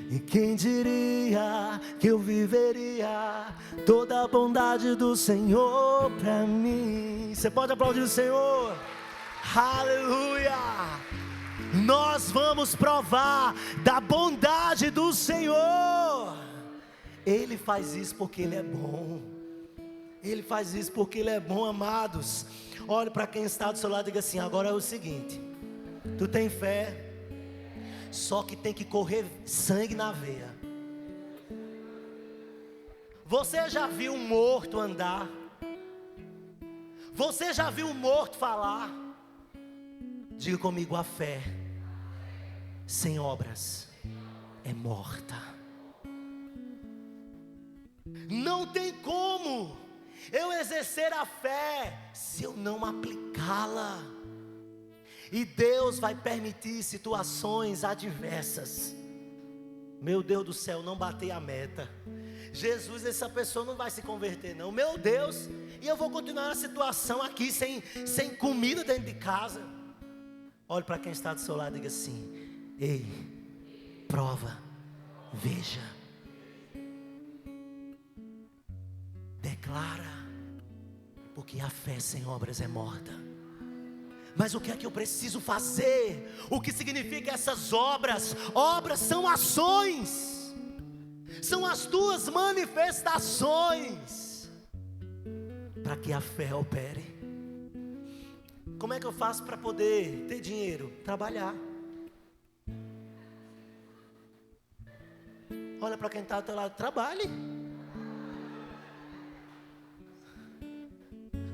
E quem diria que eu viveria toda a bondade do Senhor pra mim? Você pode aplaudir o Senhor? Aleluia! Nós vamos provar da bondade do Senhor. Ele faz isso porque Ele é bom. Ele faz isso porque Ele é bom, amados. Olhe para quem está do seu lado e diga assim, agora é o seguinte, tu tem fé, só que tem que correr sangue na veia. Você já viu um morto andar? Você já viu um morto falar? Diga comigo, a fé sem obras é morta. Não tem como eu exercer a fé se eu não aplicá-la. E Deus vai permitir situações adversas. Meu Deus do céu, não batei a meta. Jesus, essa pessoa não vai se converter não. Meu Deus, e eu vou continuar na situação aqui sem comida dentro de casa. Olhe para quem está do seu lado e diga assim, ei, prova, veja, declara, porque a fé sem obras é morta. Mas o que é que eu preciso fazer? O que significa essas obras? Obras são ações, são as tuas manifestações, para que a fé opere. Como é que eu faço para poder ter dinheiro? Trabalhar. Olha para quem está ao teu lado, trabalhe.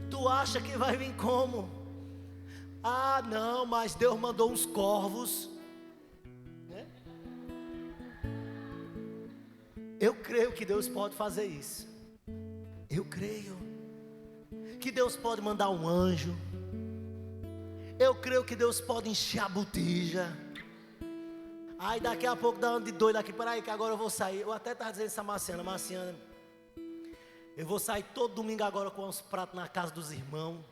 Tu acha que vai vir como? Ah, não, mas Deus mandou uns corvos, né? Eu creio que Deus pode fazer isso. Eu creio que Deus pode mandar um anjo. Eu creio que Deus pode encher a botija. Aí daqui a pouco dá um de doido aqui, peraí que agora eu vou sair. Eu até estava dizendo isso a Marciana, eu vou sair todo domingo agora com uns pratos na casa dos irmãos,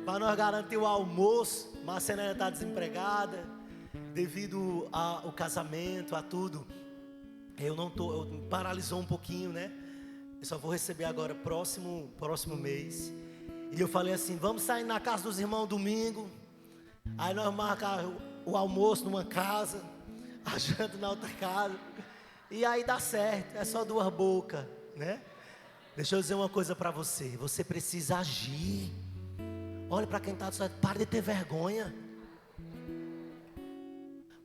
para nós garantir o almoço. Marciana está desempregada, devido ao casamento, a tudo. Eu paralisou um pouquinho, né? Eu só vou receber agora próximo mês. E eu falei assim, vamos sair na casa dos irmãos domingo. Aí nós marcamos o almoço numa casa. a janta na outra casa. E aí dá certo, é só 2 bocas, né? Deixa eu dizer uma coisa para você. Você precisa agir. Olha para quem está do seu lado, para de ter vergonha.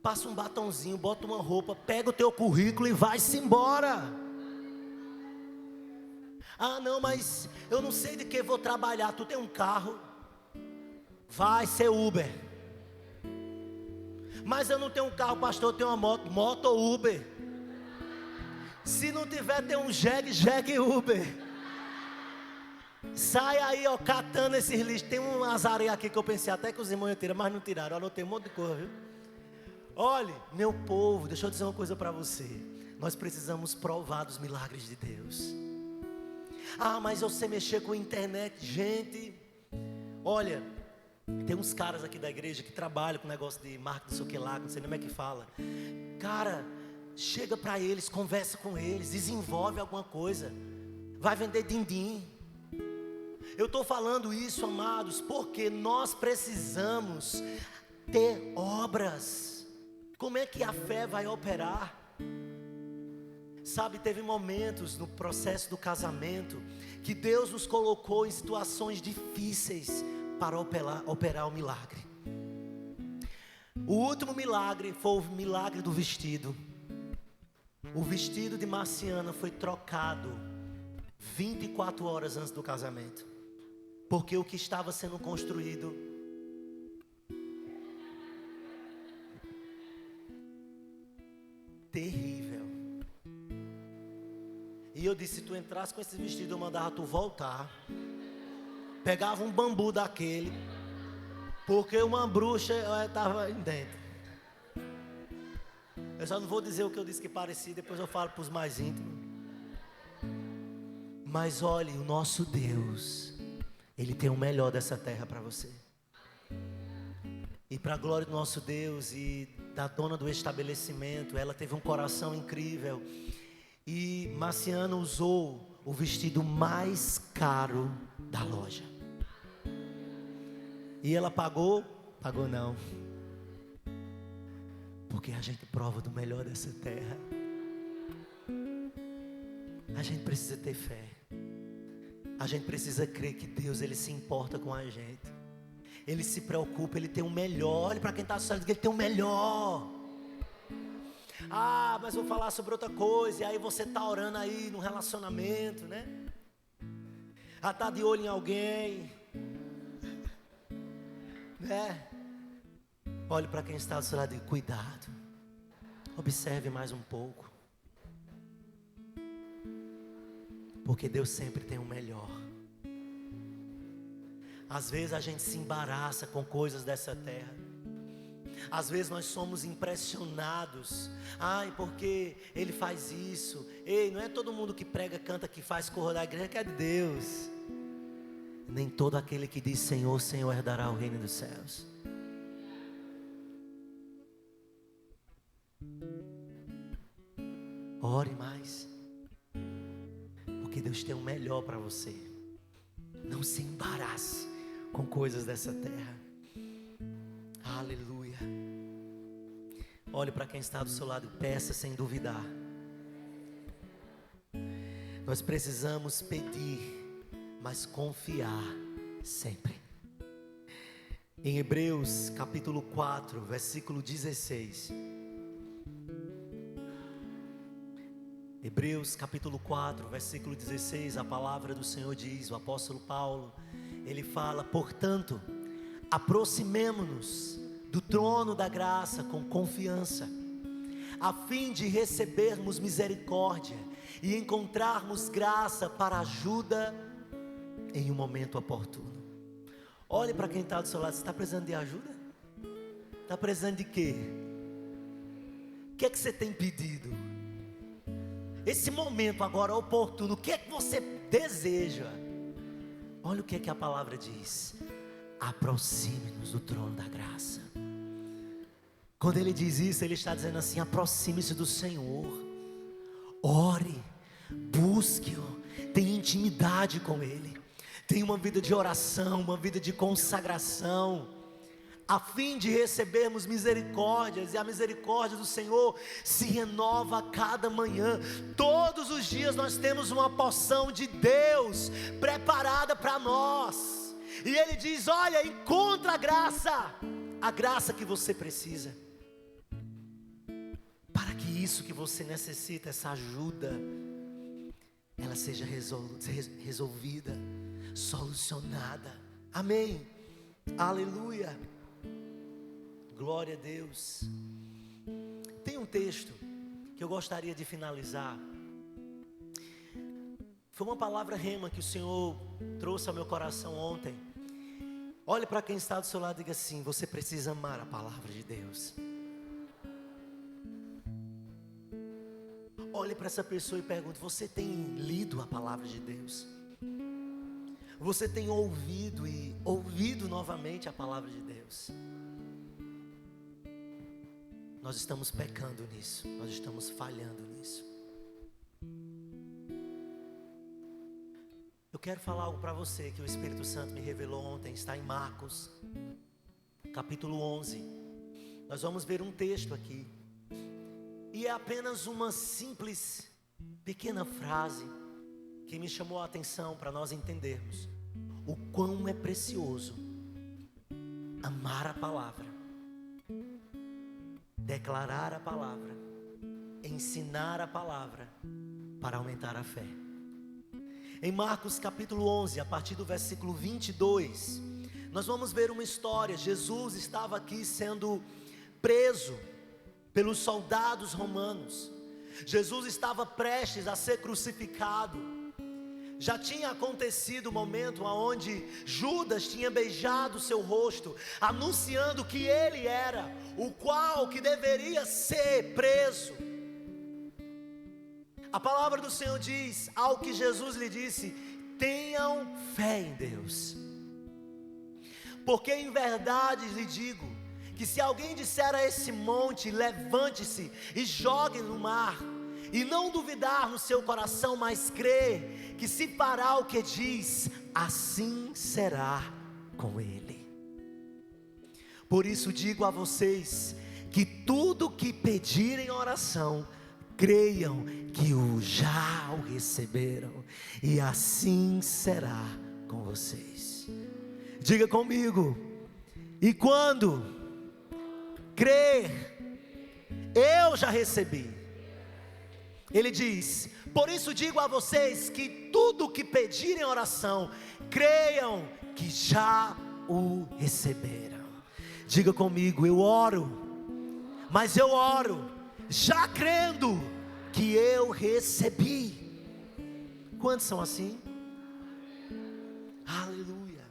Passa um batonzinho, bota uma roupa, pega o teu currículo e vai-se embora. Ah, não, mas eu não sei de que vou trabalhar. Tu tem um carro? Vai ser Uber. Mas eu não tenho um carro, pastor, eu tenho uma moto. Moto ou Uber? Se não tiver, tem um jegue Uber. Sai aí, ó, catando esses lixos. Tem umas areias aqui que eu pensei até que os irmãos iam tirar, mas não tiraram. Anotei um monte de coisa, viu? Olhe, meu povo, deixa eu dizer uma coisa para você. Nós precisamos provar dos milagres de Deus. Ah, mas eu sei mexer com a internet. Gente, olha, tem uns caras aqui da igreja que trabalham com negócio de marketing, não sei o que lá, não sei nem como é que fala. Cara, chega para eles, conversa com eles, desenvolve alguma coisa. Vai vender din-din. Eu estou falando isso, amados, porque nós precisamos ter obras. Como é que a fé vai operar? Sabe, teve momentos no processo do casamento que Deus nos colocou em situações difíceis para operar o milagre. O último milagre foi o milagre do vestido. O vestido de Marciana foi trocado 24 horas antes do casamento, porque o que estava sendo construído terrível. E eu disse, se tu entrasse com esse vestido, eu mandava tu voltar. Pegava um bambu daquele, porque uma bruxa estava dentro. Eu só não vou dizer o que eu disse que parecia, depois eu falo para os mais íntimos. Mas olhe, o nosso Deus, Ele tem o melhor dessa terra para você. E para a glória do nosso Deus e da dona do estabelecimento, ela teve um coração incrível. E Marciana usou o vestido mais caro da loja. E ela pagou? Pagou não. Porque a gente prova do melhor dessa terra. A gente precisa ter fé. A gente precisa crer que Deus, Ele se importa com a gente. Ele se preocupa, Ele tem o melhor. Olha para quem está assustado, que Ele tem o melhor. Ah, mas vou falar sobre outra coisa. E aí você está orando aí no relacionamento, né? Ah, está de olho em alguém, né? Olhe para quem está do seu lado e cuidado. Observe mais um pouco. Porque Deus sempre tem o melhor. Às vezes a gente se embaraça com coisas dessa terra. Às vezes nós somos impressionados. Ai, porque ele faz isso. Ei, não é todo mundo que prega, canta, que faz, corra da igreja que é de Deus. Nem todo aquele que diz Senhor, Senhor herdará o reino dos céus. Ore mais, porque Deus tem o melhor para você. Não se embarace com coisas dessa terra. Aleluia. Olhe para quem está do seu lado e peça sem duvidar. Nós precisamos pedir, mas confiar sempre. Em Hebreus capítulo 4, versículo 16. Hebreus capítulo 4, versículo 16, a palavra do Senhor diz, o apóstolo Paulo, ele fala: portanto, aproximemo-nos do trono da graça com confiança, a fim de recebermos misericórdia e encontrarmos graça para ajuda em um momento oportuno. Olhe para quem está do seu lado, você está precisando de ajuda? Está precisando de quê? O que é que você tem pedido? Esse momento agora oportuno, o que é que você deseja? Olha o que é que a palavra diz: aproxime-nos do trono da graça. Quando ele diz isso, ele está dizendo assim: aproxime-se do Senhor, ore, busque-o, tenha intimidade com Ele, tenha uma vida de oração, uma vida de consagração. a fim de recebermos misericórdias, e a misericórdia do Senhor se renova a cada manhã. Todos os dias nós temos uma porção de Deus preparada para nós, e Ele diz: olha, encontra a graça que você precisa, para que isso que você necessita, essa ajuda, ela seja resolvida, solucionada. Amém, aleluia, glória a Deus. Tem um texto que eu gostaria de finalizar. Foi uma palavra rema que o Senhor trouxe ao meu coração ontem. Olhe para quem está do seu lado e diga assim: você precisa amar a palavra de Deus. Olhe para essa pessoa e pergunte: você tem lido a palavra de Deus? Você tem ouvido e ouvido novamente a palavra de Deus? Nós estamos pecando nisso, nós estamos falhando nisso. Eu quero falar algo para você que o Espírito Santo me revelou ontem. Está em Marcos, capítulo 11. Nós vamos ver um texto aqui, e é apenas uma simples, pequena frase que me chamou a atenção para nós entendermos o quão é precioso amar a palavra, declarar a palavra, ensinar a palavra para aumentar a fé. Em Marcos capítulo 11, a partir do versículo 22, nós vamos ver uma história. Jesus estava aqui sendo preso pelos soldados romanos. Jesus estava prestes a ser crucificado. Já tinha acontecido o momento onde Judas tinha beijado seu rosto, anunciando que ele era o qual que deveria ser preso. A palavra do Senhor diz, ao que Jesus lhe disse: tenham fé em Deus, porque em verdade lhe digo, que se alguém disser a esse monte: levante-se e jogue no mar, e não duvidar no seu coração, mas crer que se fará o que diz, assim será com ele. Por isso digo a vocês, que tudo que pedirem em oração, creiam que já o receberam, e assim será com vocês. Diga comigo: e quando crer, eu já recebi. Ele diz: por isso digo a vocês, que tudo que pedirem em oração, creiam que já o receberam. Diga comigo: eu oro, mas eu oro já crendo que eu recebi. Quantos são assim? Aleluia.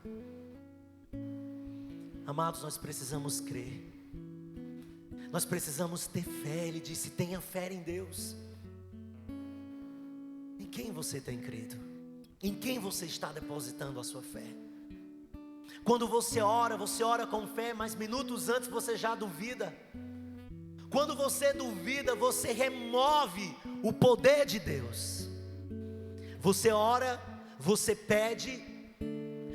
Amados, nós precisamos crer, nós precisamos ter fé. Ele disse: tenha fé em Deus. Em quem você tem crido? Em quem você está depositando a sua fé? Quando você ora com fé, mas minutos antes você já duvida. Quando você duvida, você remove o poder de Deus. Você ora, você pede,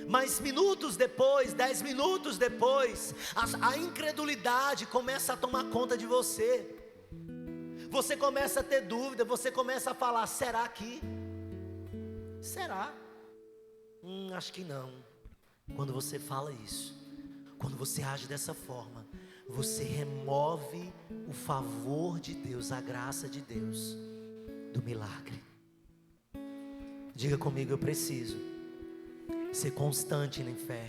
mas minutos depois, 10 minutos depois, a incredulidade começa a tomar conta de você. Você começa a ter dúvida, você começa a falar: será que? Será? Acho que não. Quando você fala isso, quando você age dessa forma, você remove o favor de Deus, a graça de Deus, do milagre. Diga comigo: eu preciso ser constante em fé.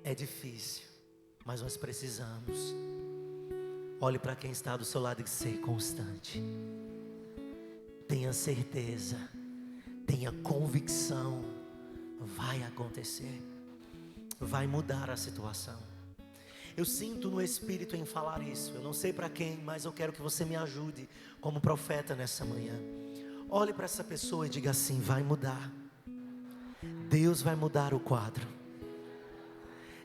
É difícil, mas nós precisamos. Olhe para quem está do seu lado e diga: ser constante. Tenha certeza, tenha convicção, vai acontecer, vai mudar a situação. Eu sinto no Espírito em falar isso. Eu não sei para quem, mas eu quero que você me ajude como profeta nessa manhã. Olhe para essa pessoa e diga assim: vai mudar. Deus vai mudar o quadro.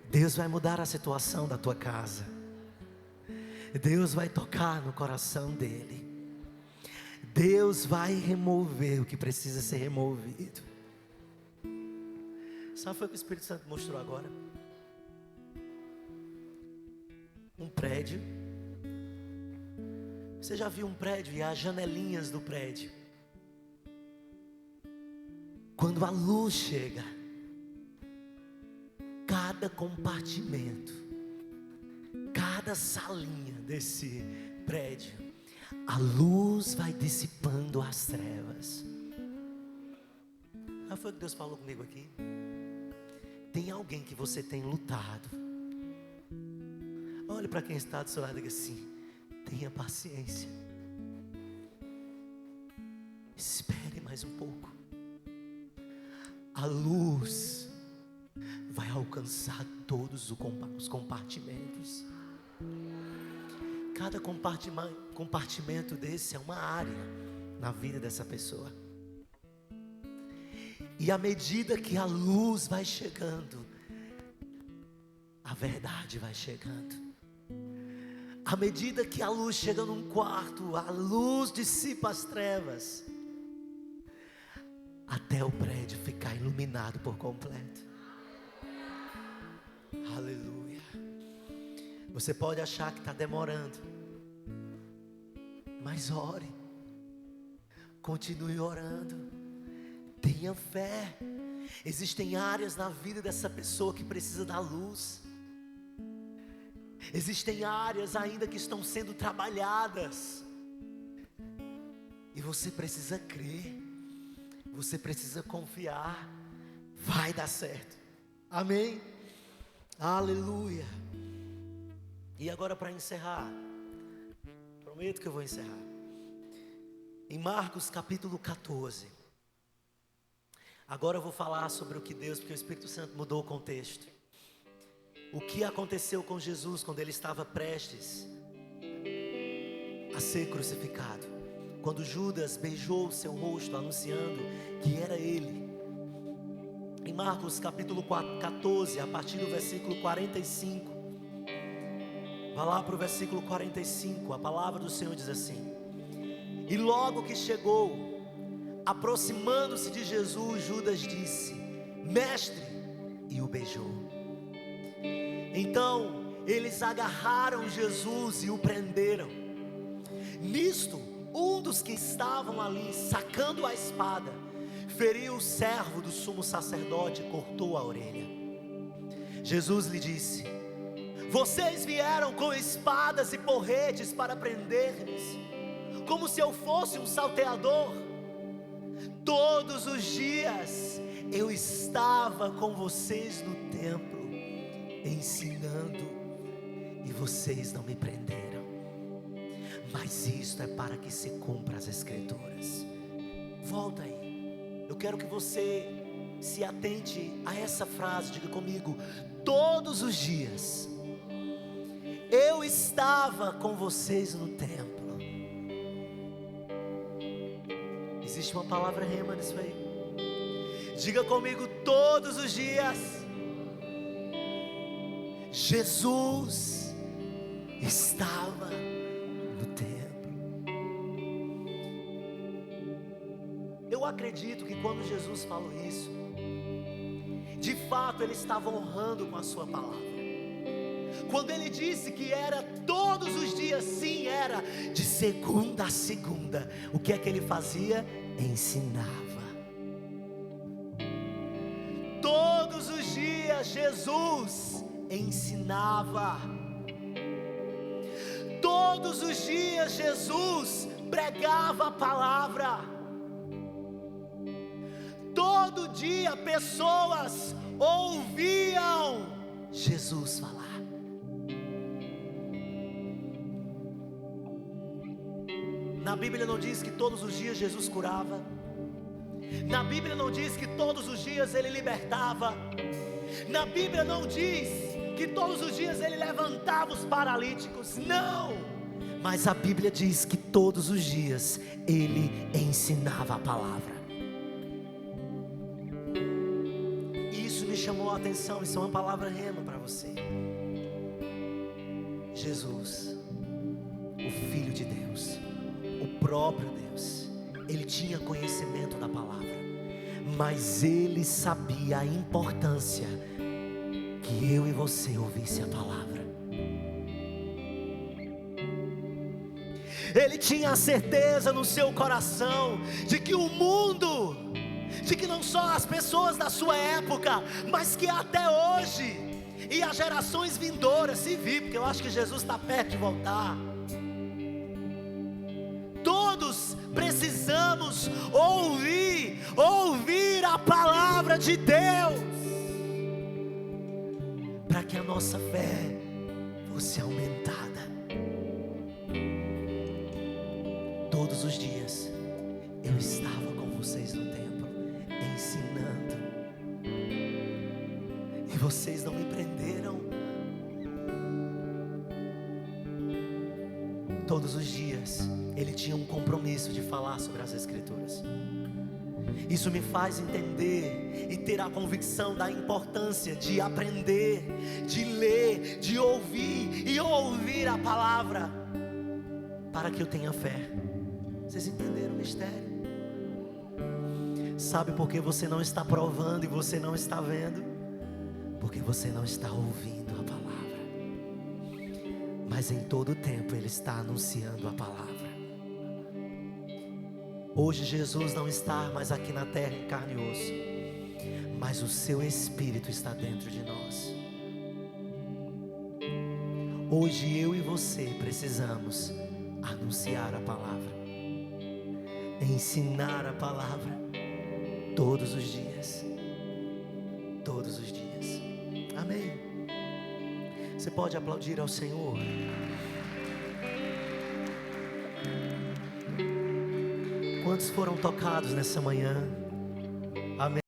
Deus vai mudar a situação da tua casa. Deus vai tocar no coração dele. Deus vai remover o que precisa ser removido. Sabe o que o Espírito Santo mostrou agora? um prédio. Você já viu um prédio e as janelinhas do prédio? Quando a luz chega, cada compartimento, cada salinha desse prédio, a luz vai dissipando as trevas. Foi o que Deus falou comigo aqui. Tem alguém que você tem lutado. Olhe para quem está do seu lado e diga assim: tenha paciência. Espere mais um pouco. A luz vai alcançar todos os compartimentos. Cada compartimento desse é uma área na vida dessa pessoa. E à medida que a luz vai chegando, a verdade vai chegando. À medida que a luz chega num quarto, a luz dissipa as trevas, até o prédio ficar iluminado por completo. Aleluia. Você pode achar que está demorando, mas ore, continue orando, tenha fé. Existem áreas na vida dessa pessoa que precisa da luz. Existem áreas ainda que estão sendo trabalhadas, e você precisa crer, você precisa confiar, vai dar certo. Amém? Aleluia. E agora, para encerrar, prometo que eu vou encerrar, em Marcos capítulo 14. Agora eu vou falar sobre o que Deus, porque o Espírito Santo mudou o contexto. O que aconteceu com Jesus quando ele estava prestes a ser crucificado, quando Judas beijou o seu rosto anunciando que era ele. Em Marcos capítulo 14, a partir do versículo 45, vá lá para o versículo 45, a palavra do Senhor diz assim: e logo que chegou, aproximando-se de Jesus, Judas disse: mestre, e o beijou. Então eles agarraram Jesus e o prenderam. Nisto, um dos que estavam ali, sacando a espada, feriu o servo do sumo sacerdote e cortou a orelha. Jesus lhe disse: vocês vieram com espadas e porretes para prender-nos, como se eu fosse um salteador. Todos os dias eu estava com vocês no templo, ensinando, e vocês não me prenderam. Mas isto é para que se cumpra as Escrituras. Volta aí, eu quero que você se atente a essa frase. Diga comigo: todos os dias eu estava com vocês no templo. Existe uma palavra rema nisso aí. Diga comigo: todos os dias Jesus estava no templo. Eu acredito que quando Jesus falou isso, de fato ele estava honrando com a sua palavra. Quando ele disse que era todos os dias, sim, era de segunda a segunda. O que é que ele fazia? Ensinava. Todos os dias Jesus ensinava. Todos os dias Jesus pregava a palavra. Todo dia pessoas ouviam Jesus falar. Na Bíblia não diz que todos os dias Jesus curava. Na Bíblia não diz que todos os dias ele libertava. Na Bíblia não diz que todos os dias ele levantava os paralíticos. Não! Mas a Bíblia diz que todos os dias ele ensinava a palavra. E isso me chamou a atenção. Isso é uma palavra rema para você. Jesus, o Filho de Deus, o próprio Deus, ele tinha conhecimento da palavra, mas ele sabia a importância que eu e você ouvisse a palavra. Ele tinha a certeza no seu coração de que o mundo, de que não só as pessoas da sua época, mas que até hoje e as gerações vindouras, se vir, porque eu acho que Jesus está perto de voltar, todos precisamos ouvir a palavra de Deus, para que a nossa fé fosse aumentada. Todos os dias eu estava com vocês no templo, ensinando, e vocês não me prenderam. Todos os dias ele tinha um compromisso de falar sobre as Escrituras. Isso me faz entender e ter a convicção da importância de aprender, de ler, de ouvir e ouvir a palavra, para que eu tenha fé. Vocês entenderam o mistério? Sabe por que você não está provando e você não está vendo? Porque você não está ouvindo a palavra. Mas em todo tempo Ele está anunciando a palavra. Hoje Jesus não está mais aqui na terra em carne e osso, mas o seu Espírito está dentro de nós. Hoje eu e você precisamos anunciar a palavra, ensinar a palavra todos os dias. Todos os dias. Amém. Você pode aplaudir ao Senhor? Quantos foram tocados nessa manhã? Amém.